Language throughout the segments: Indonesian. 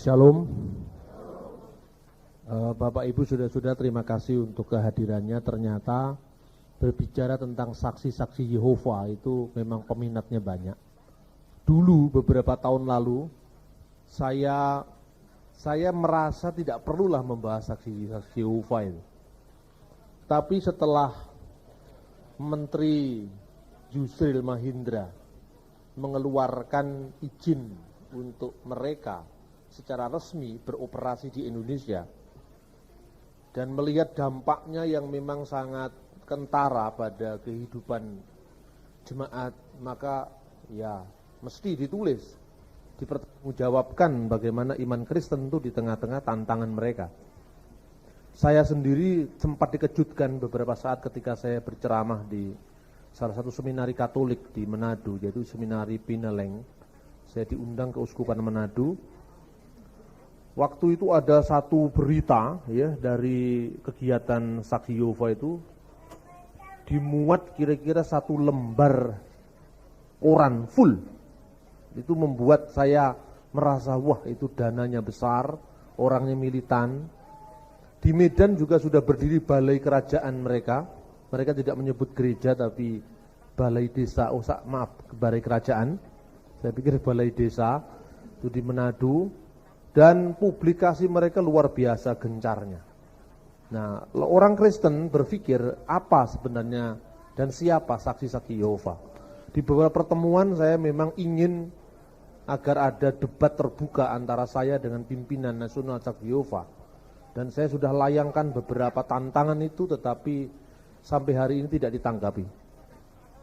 Shalom. Bapak Ibu saudara-saudara, terima kasih untuk kehadirannya. Ternyata berbicara tentang saksi-saksi Yehova itu memang peminatnya banyak. Dulu beberapa tahun lalu saya merasa tidak perlulah membahas saksi-saksi Yehova itu. Tapi setelah Menteri Yusril Mahindra mengeluarkan izin untuk mereka secara resmi beroperasi di Indonesia dan melihat dampaknya yang memang sangat kentara pada kehidupan jemaat, maka ya mesti ditulis, dipertanggungjawabkan bagaimana iman Kristen itu di tengah-tengah tantangan mereka. Saya sendiri sempat dikejutkan beberapa saat ketika saya berceramah di salah satu seminari Katolik di Manado, yaitu Seminari Pineleng. Saya diundang ke Uskupan Manado. Waktu itu ada satu berita ya dari kegiatan Saksi Yehova itu, dimuat kira-kira 1 lembar koran full. Itu membuat saya merasa wah itu dananya besar, orangnya militan. Di Medan juga sudah berdiri balai kerajaan mereka. Mereka tidak menyebut gereja tapi balai desa, balai kerajaan. Saya pikir balai desa itu di Manado. Dan publikasi mereka luar biasa gencarnya. Nah, orang Kristen berpikir apa sebenarnya dan siapa saksi-saksi Yehova. Di beberapa pertemuan saya memang ingin agar ada debat terbuka antara saya dengan pimpinan nasional Saksi Yehova. Dan saya sudah layangkan beberapa tantangan itu, tetapi sampai hari ini tidak ditanggapi.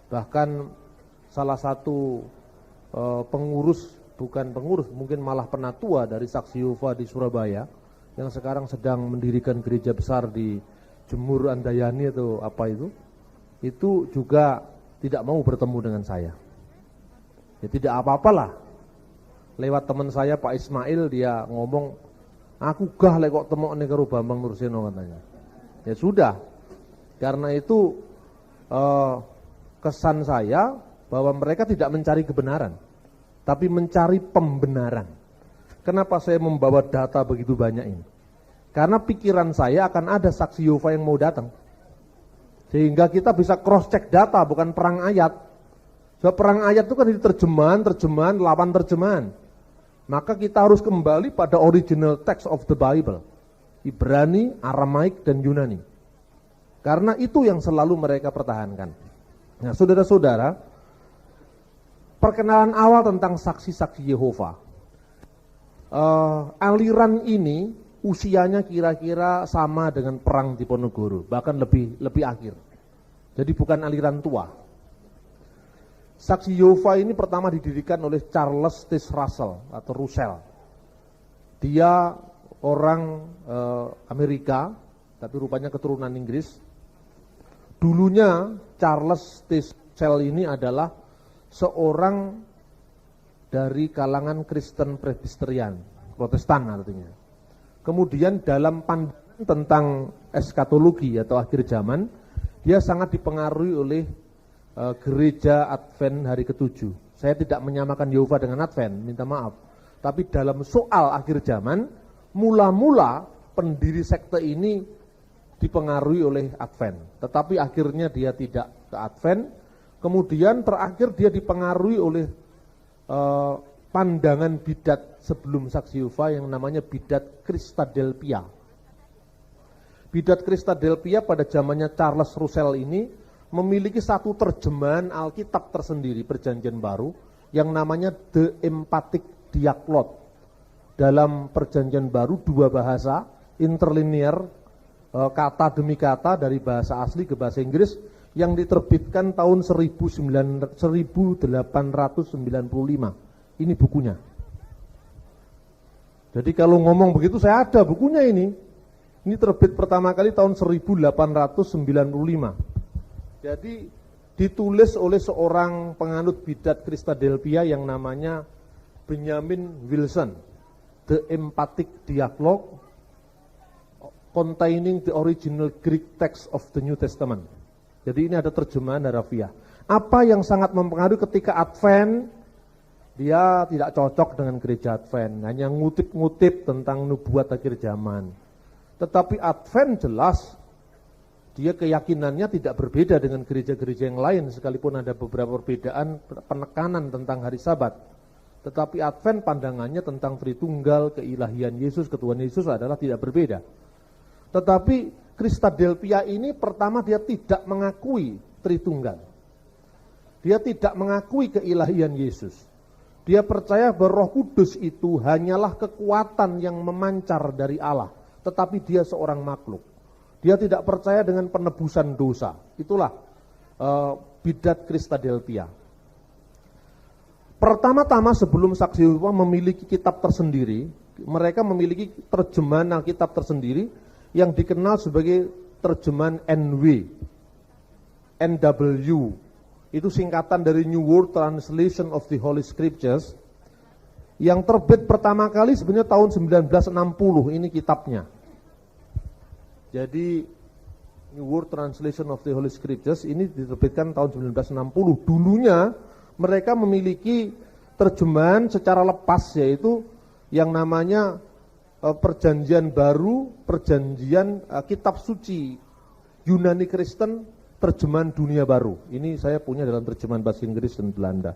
Bahkan salah satu mungkin malah penatua dari Saksi Yehova di Surabaya yang sekarang sedang mendirikan gereja besar di Jemur Andayani atau apa itu juga tidak mau bertemu dengan saya. Ya tidak apa-apalah. Lewat teman saya Pak Ismail, dia ngomong, aku gah lek kok temokne karo Bambang Nurseno katanya. Ya sudah. Karena itu kesan saya bahwa mereka tidak mencari kebenaran, tapi mencari pembenaran. Kenapa saya membawa data begitu banyak ini? Karena pikiran saya akan ada saksi Yehova yang mau datang. Sehingga kita bisa cross check data, bukan perang ayat. Sebab perang ayat itu kan terjemahan, lawan terjemahan. Maka kita harus kembali pada original text of the Bible. Ibrani, Aramaik, dan Yunani. Karena itu yang selalu mereka pertahankan. Nah, saudara-saudara, perkenalan awal tentang saksi-saksi Yehova. Aliran ini usianya kira-kira sama dengan perang Diponegoro, bahkan lebih akhir. Jadi bukan aliran tua. Saksi Yehova ini pertama didirikan oleh Charles Taze Russell atau Russell. Dia orang Amerika, tapi rupanya keturunan Inggris. Dulunya Charles Taze Russell ini adalah seorang dari kalangan Kristen Presbyterian, Protestan artinya. Kemudian dalam pandangan tentang eskatologi atau akhir zaman, dia sangat dipengaruhi oleh gereja Advent hari ke-7. Saya tidak menyamakan Yehova dengan Advent, minta maaf. Tapi dalam soal akhir zaman, mula-mula pendiri sekte ini dipengaruhi oleh Advent. Tetapi akhirnya dia tidak ke Advent. Kemudian terakhir dia dipengaruhi oleh pandangan bidat sebelum Saksi Yehova yang namanya bidat Christadelphia. Bidat Christadelphia pada zamannya Charles Russell ini memiliki satu terjemahan Alkitab tersendiri Perjanjian Baru yang namanya The Emphatic Dialog. Dalam Perjanjian Baru 2 bahasa interlinear, kata demi kata dari bahasa asli ke bahasa Inggris, yang diterbitkan tahun 1895. Ini bukunya. Jadi kalau ngomong begitu saya ada bukunya ini. Ini terbit pertama kali tahun 1895. Jadi ditulis oleh seorang penganut bidat Christadelphia yang namanya Benjamin Wilson. The Emphatic Dialog containing the original Greek text of the New Testament. Jadi ini ada terjemahan harafiah. Apa yang sangat mempengaruhi ketika Advent Dia tidak cocok dengan gereja Advent, hanya ngutip-ngutip tentang nubuat akhir zaman. Tetapi Advent jelas, dia keyakinannya tidak berbeda dengan gereja-gereja yang lain, sekalipun ada beberapa perbedaan penekanan tentang hari Sabat. Tetapi Advent pandangannya tentang Tritunggal, keilahian Yesus, ketuhanan Yesus adalah tidak berbeda. Tetapi Kristadelphia ini pertama dia tidak mengakui Tritunggal. Dia tidak mengakui keilahian Yesus. Dia percaya bahwa Roh Kudus itu hanyalah kekuatan yang memancar dari Allah, tetapi dia seorang makhluk. Dia tidak percaya dengan penebusan dosa. Itulah bidat Kristadelphia. Pertama-tama sebelum Saksi Yehova memiliki kitab tersendiri, mereka memiliki terjemahan Alkitab tersendiri yang dikenal sebagai terjemahan NW. Itu singkatan dari New World Translation of the Holy Scriptures, yang terbit pertama kali sebenarnya tahun 1960, ini kitabnya. Jadi New World Translation of the Holy Scriptures ini diterbitkan tahun 1960. Dulunya mereka memiliki terjemahan secara lepas, yaitu yang namanya Perjanjian Baru, Perjanjian Kitab Suci Yunani Kristen, terjemahan Dunia Baru. Ini saya punya dalam terjemahan bahasa Inggris dan Belanda.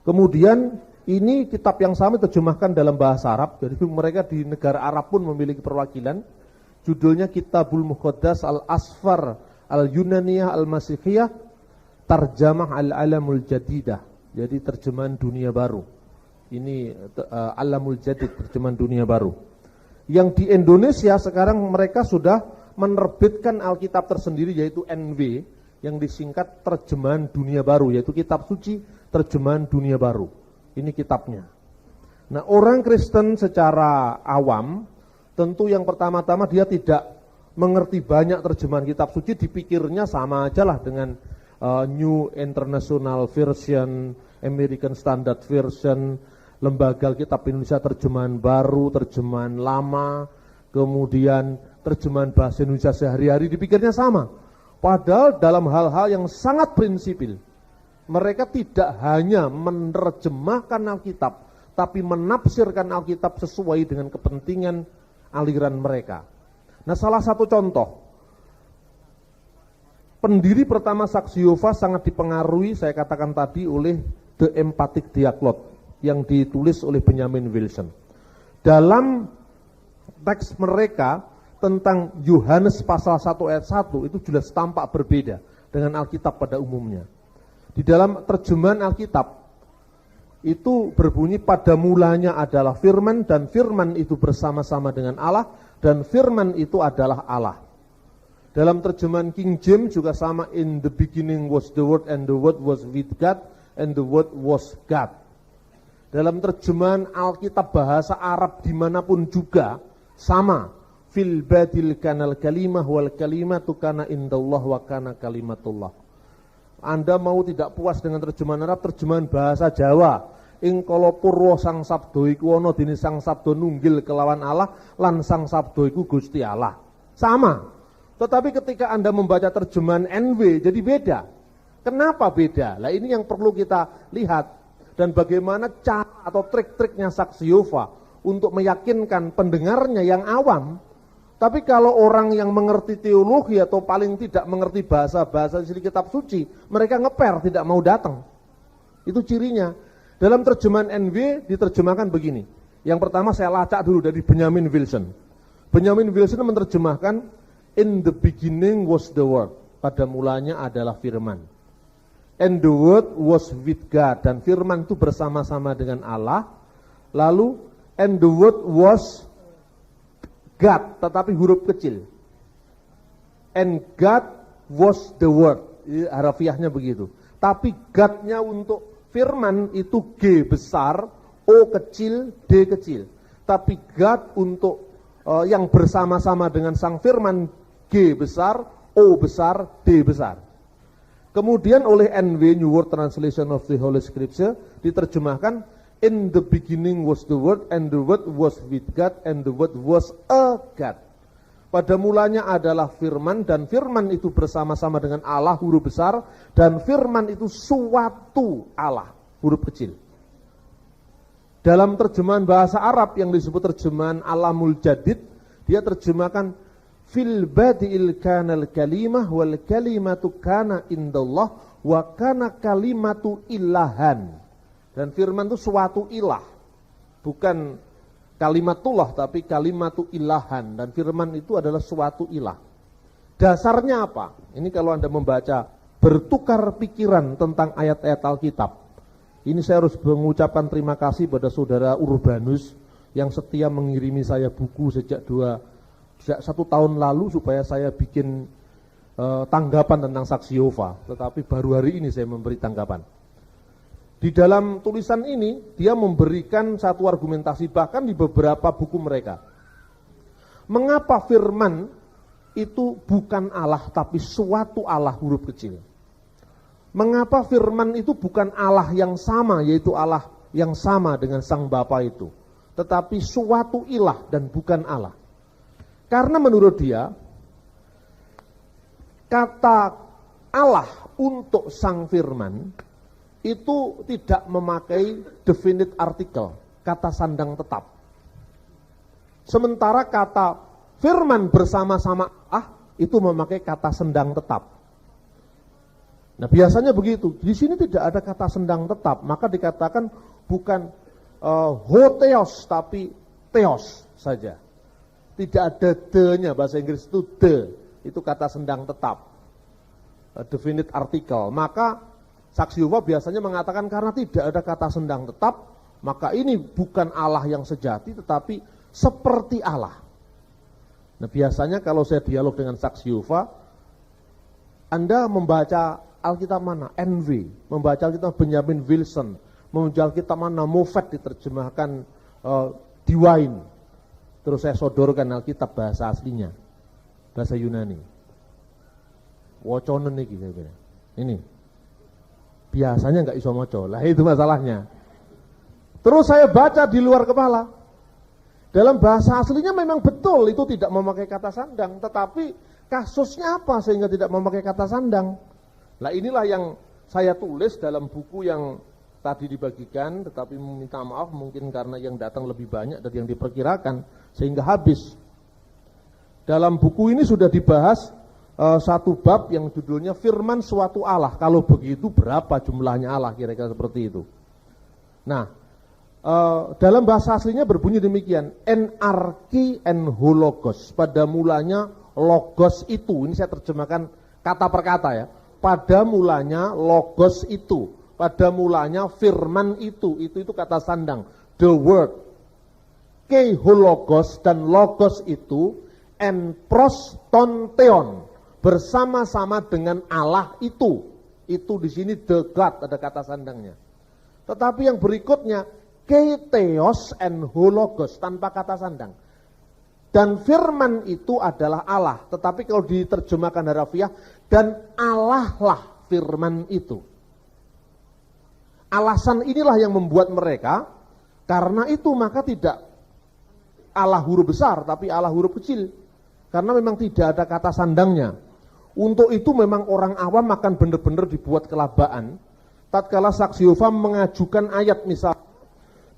Kemudian ini kitab yang sama diterjemahkan dalam bahasa Arab. Jadi mereka di negara Arab pun memiliki perwakilan. Judulnya Kitabul Muqaddas Al-Asfar Al-Yunaniyah Al-Masihiyah Tarjamah Al-Alamul Jadidah. Jadi terjemahan Dunia Baru. Ini Alamul Jadid, terjemahan Dunia Baru. Yang di Indonesia sekarang mereka sudah menerbitkan Alkitab tersendiri, yaitu NW, yang disingkat Terjemahan Dunia Baru, yaitu kitab suci Terjemahan Dunia Baru. Ini kitabnya. Nah, orang Kristen secara awam, tentu yang pertama-tama dia tidak mengerti banyak terjemahan kitab suci, dipikirnya sama aja lah dengan New International Version, American Standard Version, Lembaga Alkitab Indonesia Terjemahan Baru, Terjemahan Lama, kemudian terjemahan bahasa Indonesia sehari-hari, dipikirnya sama. Padahal dalam hal-hal yang sangat prinsipil, mereka tidak hanya menerjemahkan Alkitab, tapi menafsirkan Alkitab sesuai dengan kepentingan aliran mereka. Nah, salah satu contoh, pendiri pertama Saksi Yehova sangat dipengaruhi, saya katakan tadi, oleh The Emphatic Dialogue yang ditulis oleh Benjamin Wilson. Dalam teks mereka tentang Yohanes pasal 1 ayat 1 itu jelas tampak berbeda dengan Alkitab pada umumnya. Di dalam terjemahan Alkitab itu berbunyi, pada mulanya adalah firman, dan firman itu bersama-sama dengan Allah, dan firman itu adalah Allah. Dalam terjemahan King James juga sama, in the beginning was the word, and the word was with God, and the word was God. Dalam terjemahan Alkitab bahasa Arab dimanapun juga sama, fil badil kanal kalimah wal kalimatu kana indallah wa kana kalimatullah. Anda mau tidak puas dengan terjemahan Arab, terjemahan bahasa Jawa, ing kala purwa sang sabdo iku ana dene sang sabdo nunggil kelawan Allah, lan sang sabdo iku Gusti Allah. Sama. Tetapi ketika Anda membaca terjemahan NW jadi beda. Kenapa beda? Lah ini yang perlu kita lihat, dan bagaimana cara atau trik-triknya Saksi Yehova untuk meyakinkan pendengarnya yang awam. Tapi kalau orang yang mengerti teologi atau paling tidak mengerti bahasa-bahasa isi kitab suci, mereka ngeper, tidak mau datang. Itu cirinya. Dalam terjemahan NW diterjemahkan begini. Yang pertama saya lacak dulu dari Benjamin Wilson. Benjamin Wilson menerjemahkan, in the beginning was the word. Pada mulanya adalah firman. And the word was with God. Dan firman itu bersama-sama dengan Allah. Lalu, and the word was God, tetapi huruf kecil. And God was the word. Harafiahnya begitu. Tapi God-nya untuk firman itu G besar, O kecil, D kecil. Tapi God untuk yang bersama-sama dengan sang firman, G besar, O besar, D besar. Kemudian oleh NW, New World Translation of the Holy Scripture, diterjemahkan, in the beginning was the word, and the word was with God, and the word was a God. Pada mulanya adalah firman, dan firman itu bersama-sama dengan Allah, huruf besar, dan firman itu suatu Allah, huruf kecil. Dalam terjemahan bahasa Arab yang disebut terjemahan Alamul Jadid, dia terjemahkan fil badi'il kanal kalimah wal kalimatu kana indallah wa kana kalimatu ilahan. Dan firman itu suatu ilah, bukan kalimatullah tapi kalimatu ilahan, dan firman itu adalah suatu ilah. Dasarnya apa? Ini kalau Anda membaca bertukar pikiran tentang ayat-ayat Alkitab. Ini saya harus mengucapkan terima kasih pada saudara Urbanus yang setia mengirimi saya buku sejak 1 tahun lalu supaya saya bikin tanggapan tentang saksi Yehova. Tetapi baru hari ini saya memberi tanggapan. Di dalam tulisan ini dia memberikan satu argumentasi bahkan di beberapa buku mereka. Mengapa firman itu bukan Allah tapi suatu Allah huruf kecil? Mengapa firman itu bukan Allah yang sama, yaitu Allah yang sama dengan Sang Bapa itu, tetapi suatu ilah dan bukan Allah? Karena menurut dia, kata Allah untuk Sang Firman itu tidak memakai definite article, kata sandang tetap. Sementara kata firman bersama-sama itu memakai kata sendang tetap. Nah biasanya begitu, di sini tidak ada kata sendang tetap, maka dikatakan bukan hotheos tapi theos saja. Tidak ada the-nya, bahasa Inggris itu the, itu kata sendang tetap, definite article. Maka saksi Yehova biasanya mengatakan karena tidak ada kata sendang tetap, maka ini bukan Allah yang sejati tetapi seperti Allah. Nah biasanya kalau saya dialog dengan saksi Yehova, Anda membaca Alkitab mana? NW, membaca Alkitab Benjamin Wilson, membaca Alkitab mana? Moffat diterjemahkan Diwain. Terus saya sodorkan Alkitab bahasa aslinya, bahasa Yunani. Woconen iki saya. Ini. Biasanya enggak iso maca. Lah itu masalahnya. Terus saya baca di luar kepala. Dalam bahasa aslinya memang betul itu tidak memakai kata sandang, tetapi kasusnya apa sehingga tidak memakai kata sandang? Nah inilah yang saya tulis dalam buku yang tadi dibagikan, tetapi meminta maaf mungkin karena yang datang lebih banyak dari yang diperkirakan sehingga habis. Dalam buku ini sudah dibahas satu bab yang judulnya firman suatu Allah. Kalau begitu berapa jumlahnya Allah, kira-kira seperti itu. Nah dalam bahasa aslinya berbunyi demikian, enarki en hologos. Pada mulanya logos itu, ini saya terjemahkan kata per kata ya. Pada mulanya logos itu, pada mulanya firman itu kata sandang, the word. Ke hologos dan logos itu en prostonteon, bersama-sama dengan Allah itu di sini the God, ada kata sandangnya. Tetapi yang berikutnya ke theos en hologos, tanpa kata sandang. Dan firman itu adalah Allah, tetapi kalau diterjemahkan harafiah, dan Allah lah firman itu. Alasan inilah yang membuat mereka, karena itu maka tidak Allah huruf besar, tapi Allah huruf kecil. Karena memang tidak ada kata sandangnya. Untuk itu memang orang awam akan benar-benar dibuat kelabaan. Tatkala saksi Yehova mengajukan ayat misal,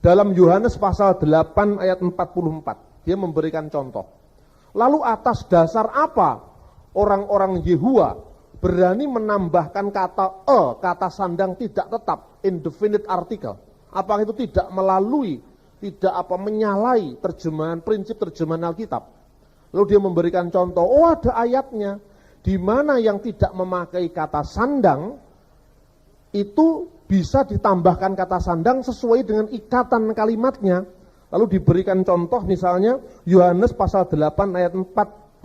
dalam Yohanes pasal 8 ayat 44. Dia memberikan contoh. Lalu atas dasar apa orang-orang Yehua berani menambahkan kata sandang tidak tetap, indefinite article? Apakah itu tidak menyalahi prinsip terjemahan Alkitab? Lalu dia memberikan contoh, ada ayatnya di mana yang tidak memakai kata sandang itu bisa ditambahkan kata sandang sesuai dengan ikatan kalimatnya. Lalu diberikan contoh misalnya Yohanes pasal 8 ayat 44.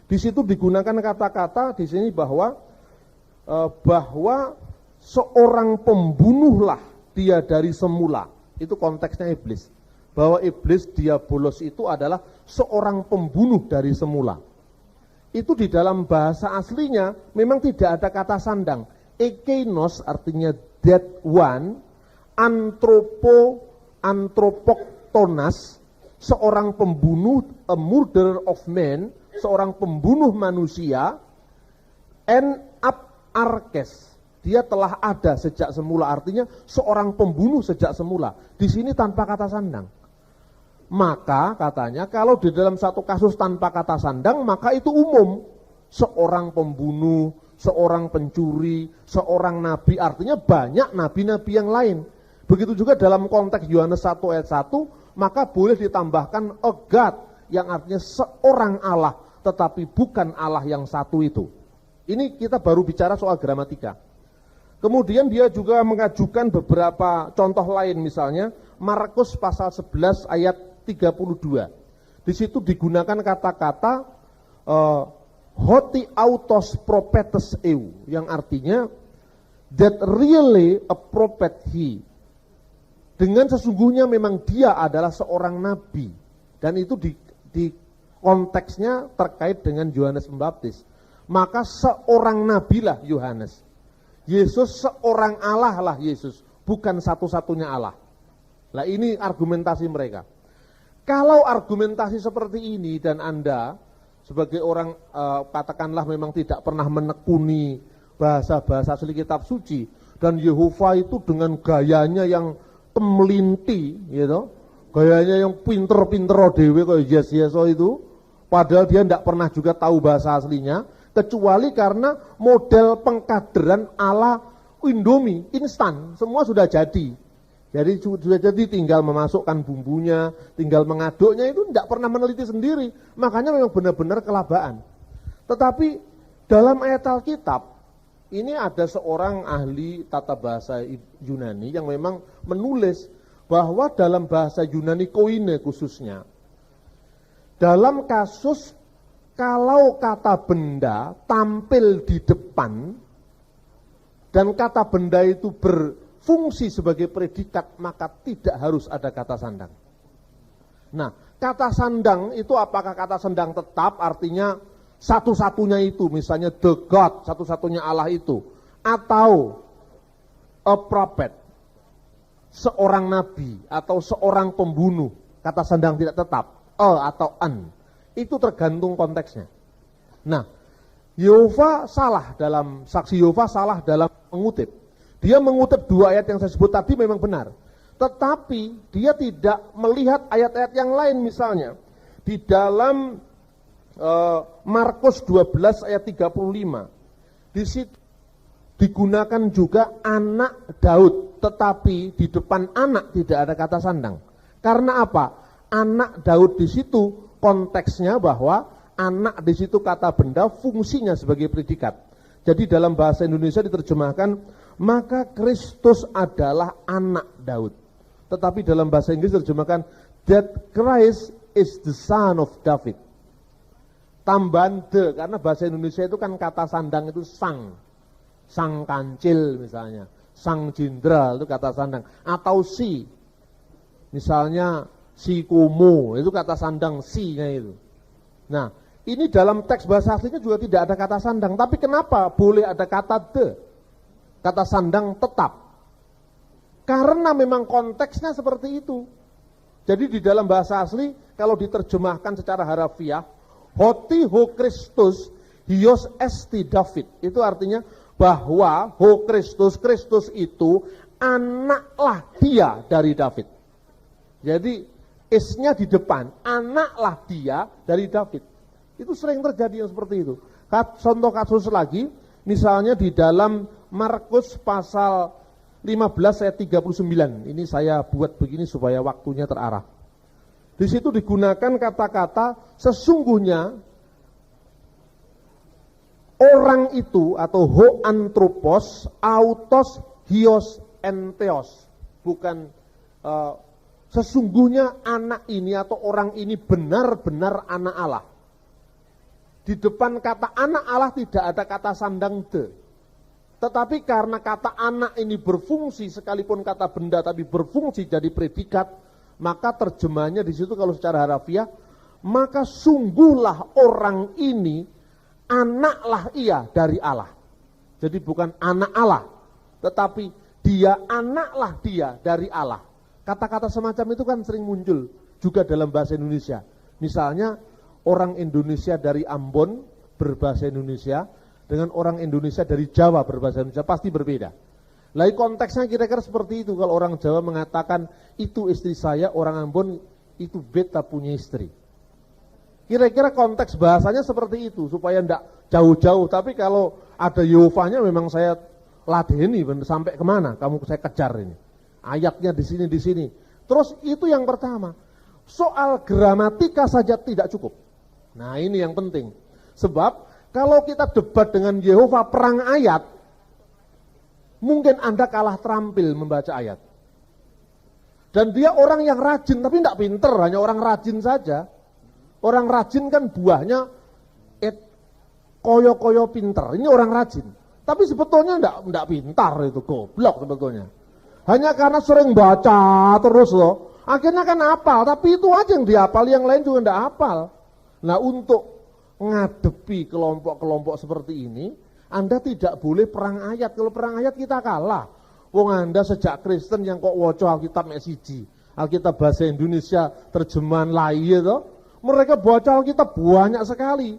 Di situ digunakan kata-kata di sini bahwa seorang pembunuhlah dia dari semula. Itu konteksnya iblis. Bahwa iblis diabolos itu adalah seorang pembunuh dari semula. Itu di dalam bahasa aslinya memang tidak ada kata sandang. Ekeinos artinya that one, antropoktonas, seorang pembunuh, a murderer of man, seorang pembunuh manusia, and up arkes. dia telah ada sejak semula, artinya seorang pembunuh sejak semula. Di sini tanpa kata sandang. Maka katanya kalau di dalam satu kasus tanpa kata sandang, maka itu umum. Seorang pembunuh, seorang pencuri, seorang nabi, artinya banyak nabi-nabi yang lain. Begitu juga dalam konteks Yohanes 1 ayat 1, maka boleh ditambahkan a God, yang artinya seorang Allah, tetapi bukan Allah yang satu itu. Ini kita baru bicara soal gramatika. Kemudian dia juga mengajukan beberapa contoh lain, misalnya Markus pasal 11 ayat 32. Di situ digunakan kata-kata hoti autos propetes eu, yang artinya that really a prophet he. Dengan sesungguhnya memang dia adalah seorang nabi, dan itu di konteksnya terkait dengan Yohanes Pembaptis. Maka seorang nabi lah Yohanes. Yesus seorang Allah lah Yesus, bukan satu-satunya Allah. Nah ini argumentasi mereka. Kalau argumentasi seperti ini dan Anda sebagai orang katakanlah memang tidak pernah menekuni bahasa-bahasa asli kitab suci, dan Yehova itu dengan gayanya yang temelinti, gitu, gayanya yang pinter-pinter dewe kayak Yeso itu, padahal dia tidak pernah juga tahu bahasa aslinya, kecuali karena model pengkaderan ala Indomie, instan, semua sudah jadi. Jadi sudah jadi tinggal memasukkan bumbunya, tinggal mengaduknya, itu tidak pernah meneliti sendiri, makanya memang benar-benar kelabaan. Tetapi dalam ayat Alkitab, ini ada seorang ahli tata bahasa Yunani yang memang menulis bahwa dalam bahasa Yunani koine khususnya, dalam kasus kalau kata benda tampil di depan dan kata benda itu berfungsi sebagai predikat, maka tidak harus ada kata sandang. Nah, kata sandang itu apakah kata sandang tetap, artinya satu-satunya itu, misalnya the God, satu-satunya Allah itu, atau a prophet, seorang nabi, atau seorang pembunuh, kata sandang tidak tetap, atau an, itu tergantung konteksnya. Nah, Yehova salah dalam, saksi Yehova salah dalam mengutip. Dia mengutip dua ayat yang saya sebut tadi memang benar, tetapi dia tidak melihat ayat-ayat yang lain, misalnya di dalam Markus 12 ayat 35. Di situ digunakan juga anak Daud, tetapi di depan anak tidak ada kata sandang. Karena apa? Anak Daud di situ konteksnya bahwa anak di situ kata benda, fungsinya sebagai predikat. Jadi dalam bahasa Indonesia diterjemahkan maka Kristus adalah anak Daud. Tetapi dalam bahasa Inggris diterjemahkan that Christ is the son of David. Tambahan de, karena bahasa Indonesia itu kan kata sandang itu sang kancil misalnya, sang jenderal itu kata sandang, atau si, misalnya si kumu, itu kata sandang si-nya itu. Nah, ini dalam teks bahasa aslinya juga tidak ada kata sandang, tapi kenapa boleh ada kata de, kata sandang tetap? Karena memang konteksnya seperti itu. Jadi di dalam bahasa asli, kalau diterjemahkan secara harafiah, hoti ho Kristus hios esti David, itu artinya bahwa ho Kristus, Kristus itu anaklah dia dari David. Jadi isnya di depan, anaklah dia dari David. Itu sering terjadi yang seperti itu. Contoh kasus lagi, misalnya di dalam Markus pasal 15 ayat 39. Ini saya buat begini supaya waktunya terarah. Di situ digunakan kata-kata sesungguhnya orang itu atau ho anthropos, autos, hios, enteos. Bukan sesungguhnya anak ini atau orang ini benar-benar anak Allah. Di depan kata anak Allah tidak ada kata sandang de. Tetapi karena kata anak ini berfungsi sekalipun kata benda tapi berfungsi jadi predikat, maka terjemahannya di situ kalau secara harafiah, maka sungguhlah orang ini anaklah ia dari Allah. Jadi bukan anak Allah, tetapi dia anaklah dia dari Allah. Kata-kata semacam itu kan sering muncul juga dalam bahasa Indonesia. Misalnya orang Indonesia dari Ambon berbahasa Indonesia, dengan orang Indonesia dari Jawa berbahasa Indonesia pasti berbeda. Lalu konteksnya kira-kira seperti itu. Kalau orang Jawa mengatakan itu istri saya, orang Ambon itu beta punya istri. Kira-kira konteks bahasanya seperti itu supaya enggak jauh-jauh. Tapi kalau ada Yehovahnya memang saya ladeni sampai kemana? Kamu saya kejar ini. Ayatnya di sini di sini. Terus itu yang pertama. Soal gramatika saja tidak cukup. Nah ini yang penting. Sebab kalau kita debat dengan Yehova perang ayat, mungkin Anda kalah terampil membaca ayat. Dan dia orang yang rajin, tapi tidak pinter, hanya orang rajin saja. Orang rajin kan buahnya koyo-koyo pinter. Ini orang rajin. Tapi sebetulnya tidak pintar itu, goblok sebetulnya. Hanya karena sering baca terus loh. Akhirnya kan hafal, tapi itu aja yang dihafal, yang lain juga tidak hafal. Nah untuk ngadepi kelompok-kelompok seperti ini, Anda tidak boleh perang ayat. Kalau perang ayat kita kalah. Wong Anda sejak Kristen yang kok waca Alkitab mek siji. Alkitab bahasa Indonesia terjemahan lain itu, mereka baca Alkitab banyak sekali.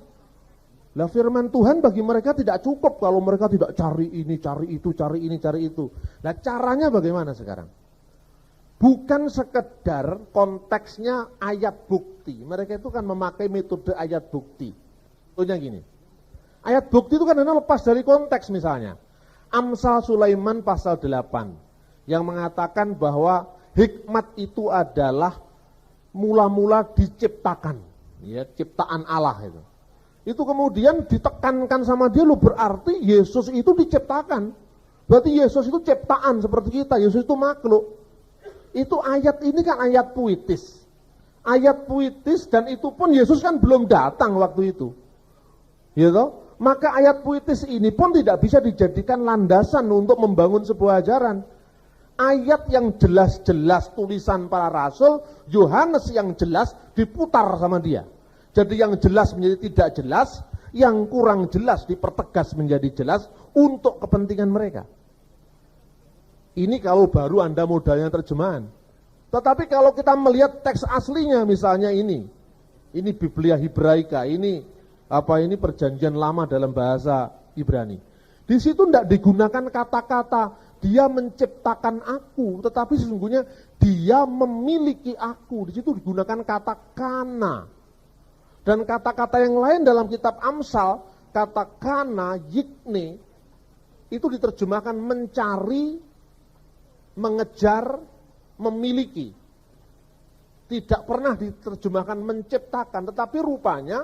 Lah firman Tuhan bagi mereka tidak cukup kalau mereka tidak cari ini, cari itu, cari ini, cari itu. Nah caranya bagaimana sekarang? Bukan sekedar konteksnya ayat bukti. Mereka itu kan memakai metode ayat bukti. Contohnya gini. Ayat bukti itu kan lepas dari konteks misalnya. Amsal Sulaiman pasal 8 yang mengatakan bahwa hikmat itu adalah mula-mula diciptakan, ya, ciptaan Allah itu. Itu kemudian ditekankan sama dia, lu berarti Yesus itu diciptakan. Berarti Yesus itu ciptaan seperti kita, Yesus itu makhluk. Itu ayat ini kan ayat puitis. Ayat puitis dan itu pun Yesus kan belum datang waktu itu. Gitu? Maka ayat puitis ini pun tidak bisa dijadikan landasan untuk membangun sebuah ajaran. Ayat yang jelas-jelas tulisan para rasul, Yohanes yang jelas diputar sama dia. Jadi yang jelas menjadi tidak jelas, yang kurang jelas dipertegas menjadi jelas untuk kepentingan mereka. Ini kalau baru Anda modalnya terjemahan. Tetapi kalau kita melihat teks aslinya misalnya ini Biblia Hebraika, ini perjanjian lama dalam bahasa Ibrani. Di situ tidak digunakan kata-kata dia menciptakan aku, tetapi sesungguhnya dia memiliki aku. Di situ digunakan kata kana. Dan kata-kata yang lain dalam kitab Amsal, kata kana, yikne, itu diterjemahkan mencari, mengejar, memiliki. Tidak pernah diterjemahkan menciptakan, tetapi rupanya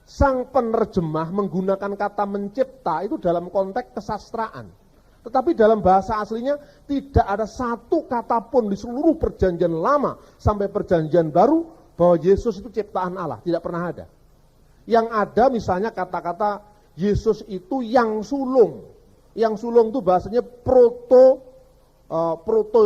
sang penerjemah menggunakan kata mencipta itu dalam konteks kesastraan. Tetapi dalam bahasa aslinya tidak ada satu kata pun di seluruh perjanjian lama sampai perjanjian baru bahwa Yesus itu ciptaan Allah, tidak pernah ada. Yang ada misalnya kata-kata Yesus itu yang sulung. Yang sulung itu bahasanya proto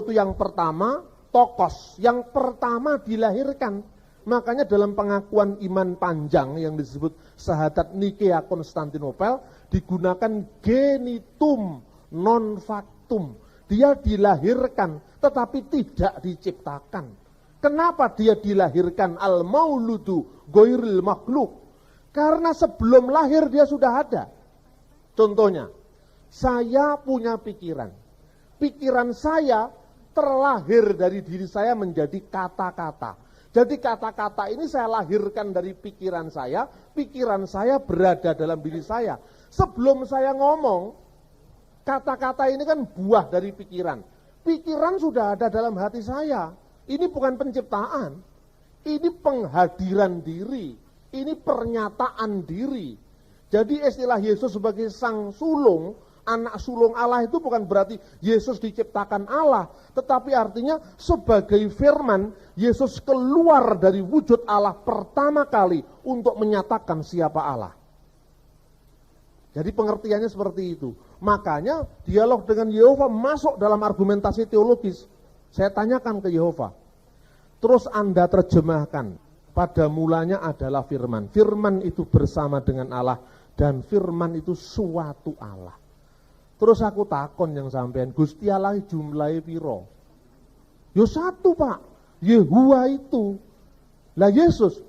itu yang pertama, tokos, yang pertama dilahirkan. Makanya dalam pengakuan iman panjang yang disebut Syahadat Nikea Konstantinopel digunakan genitum non factum. Dia dilahirkan tetapi tidak diciptakan. Kenapa dia dilahirkan al-mauludu ghairil makhluk? Karena sebelum lahir dia sudah ada. Contohnya, saya punya pikiran. Pikiran saya terlahir dari diri saya menjadi kata-kata. Jadi kata-kata ini saya lahirkan dari pikiran saya berada dalam diri saya. Sebelum saya ngomong, kata-kata ini kan buah dari pikiran. Pikiran sudah ada dalam hati saya. Ini bukan penciptaan, ini penghadiran diri, ini pernyataan diri. Jadi istilah Yesus sebagai sang sulung, anak sulung Allah itu bukan berarti Yesus diciptakan Allah, tetapi artinya sebagai firman, Yesus keluar dari wujud Allah pertama kali untuk menyatakan siapa Allah. Jadi pengertiannya seperti itu. Makanya dialog dengan Yehova masuk dalam argumentasi teologis. Saya tanyakan ke Yehova, terus Anda terjemahkan, pada mulanya adalah firman. Firman itu bersama dengan Allah, dan firman itu suatu Allah. Terus aku takon yang sampean, Gusti Allah jumlahe piro? Yo satu Pak, Yehuwa itu. Lah Yesus,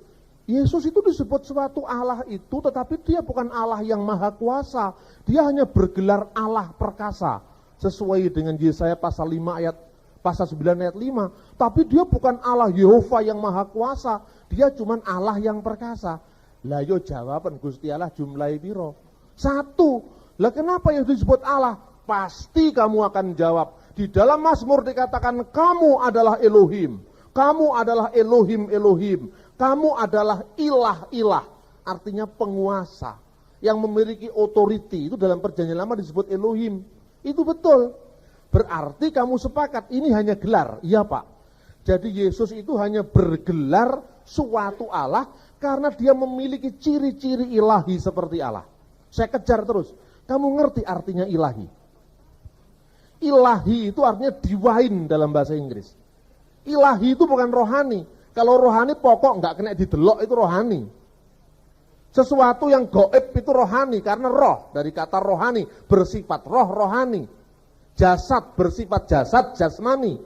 Yesus itu disebut suatu Allah itu, tetapi dia bukan Allah yang maha kuasa. Dia hanya bergelar Allah perkasa. Sesuai dengan Yesaya pasal 9 ayat 5. Tapi dia bukan Allah Yehova yang maha kuasa. Dia cuma Allah yang perkasa. Lah yo jawaban Gusti Allah jumlahe piro? 1. Lah kenapa yang disebut Allah? Pasti kamu akan jawab. Di dalam Mazmur dikatakan kamu adalah Elohim. Kamu adalah Elohim, Elohim. Kamu adalah ilah-ilah. Artinya penguasa. Yang memiliki otoriti. Itu dalam perjanjian lama disebut Elohim. Itu betul. Berarti kamu sepakat ini hanya gelar. Iya Pak. Jadi Yesus itu hanya bergelar suatu Allah. Karena dia memiliki ciri-ciri ilahi seperti Allah. Saya kejar terus. Kamu ngerti artinya ilahi? Ilahi itu artinya divine dalam bahasa Inggris. Ilahi itu bukan rohani. Kalau rohani pokok nggak kena didelok itu rohani. Sesuatu yang gaib itu rohani karena roh dari kata rohani bersifat roh rohani. Jasad bersifat jasad jasmani.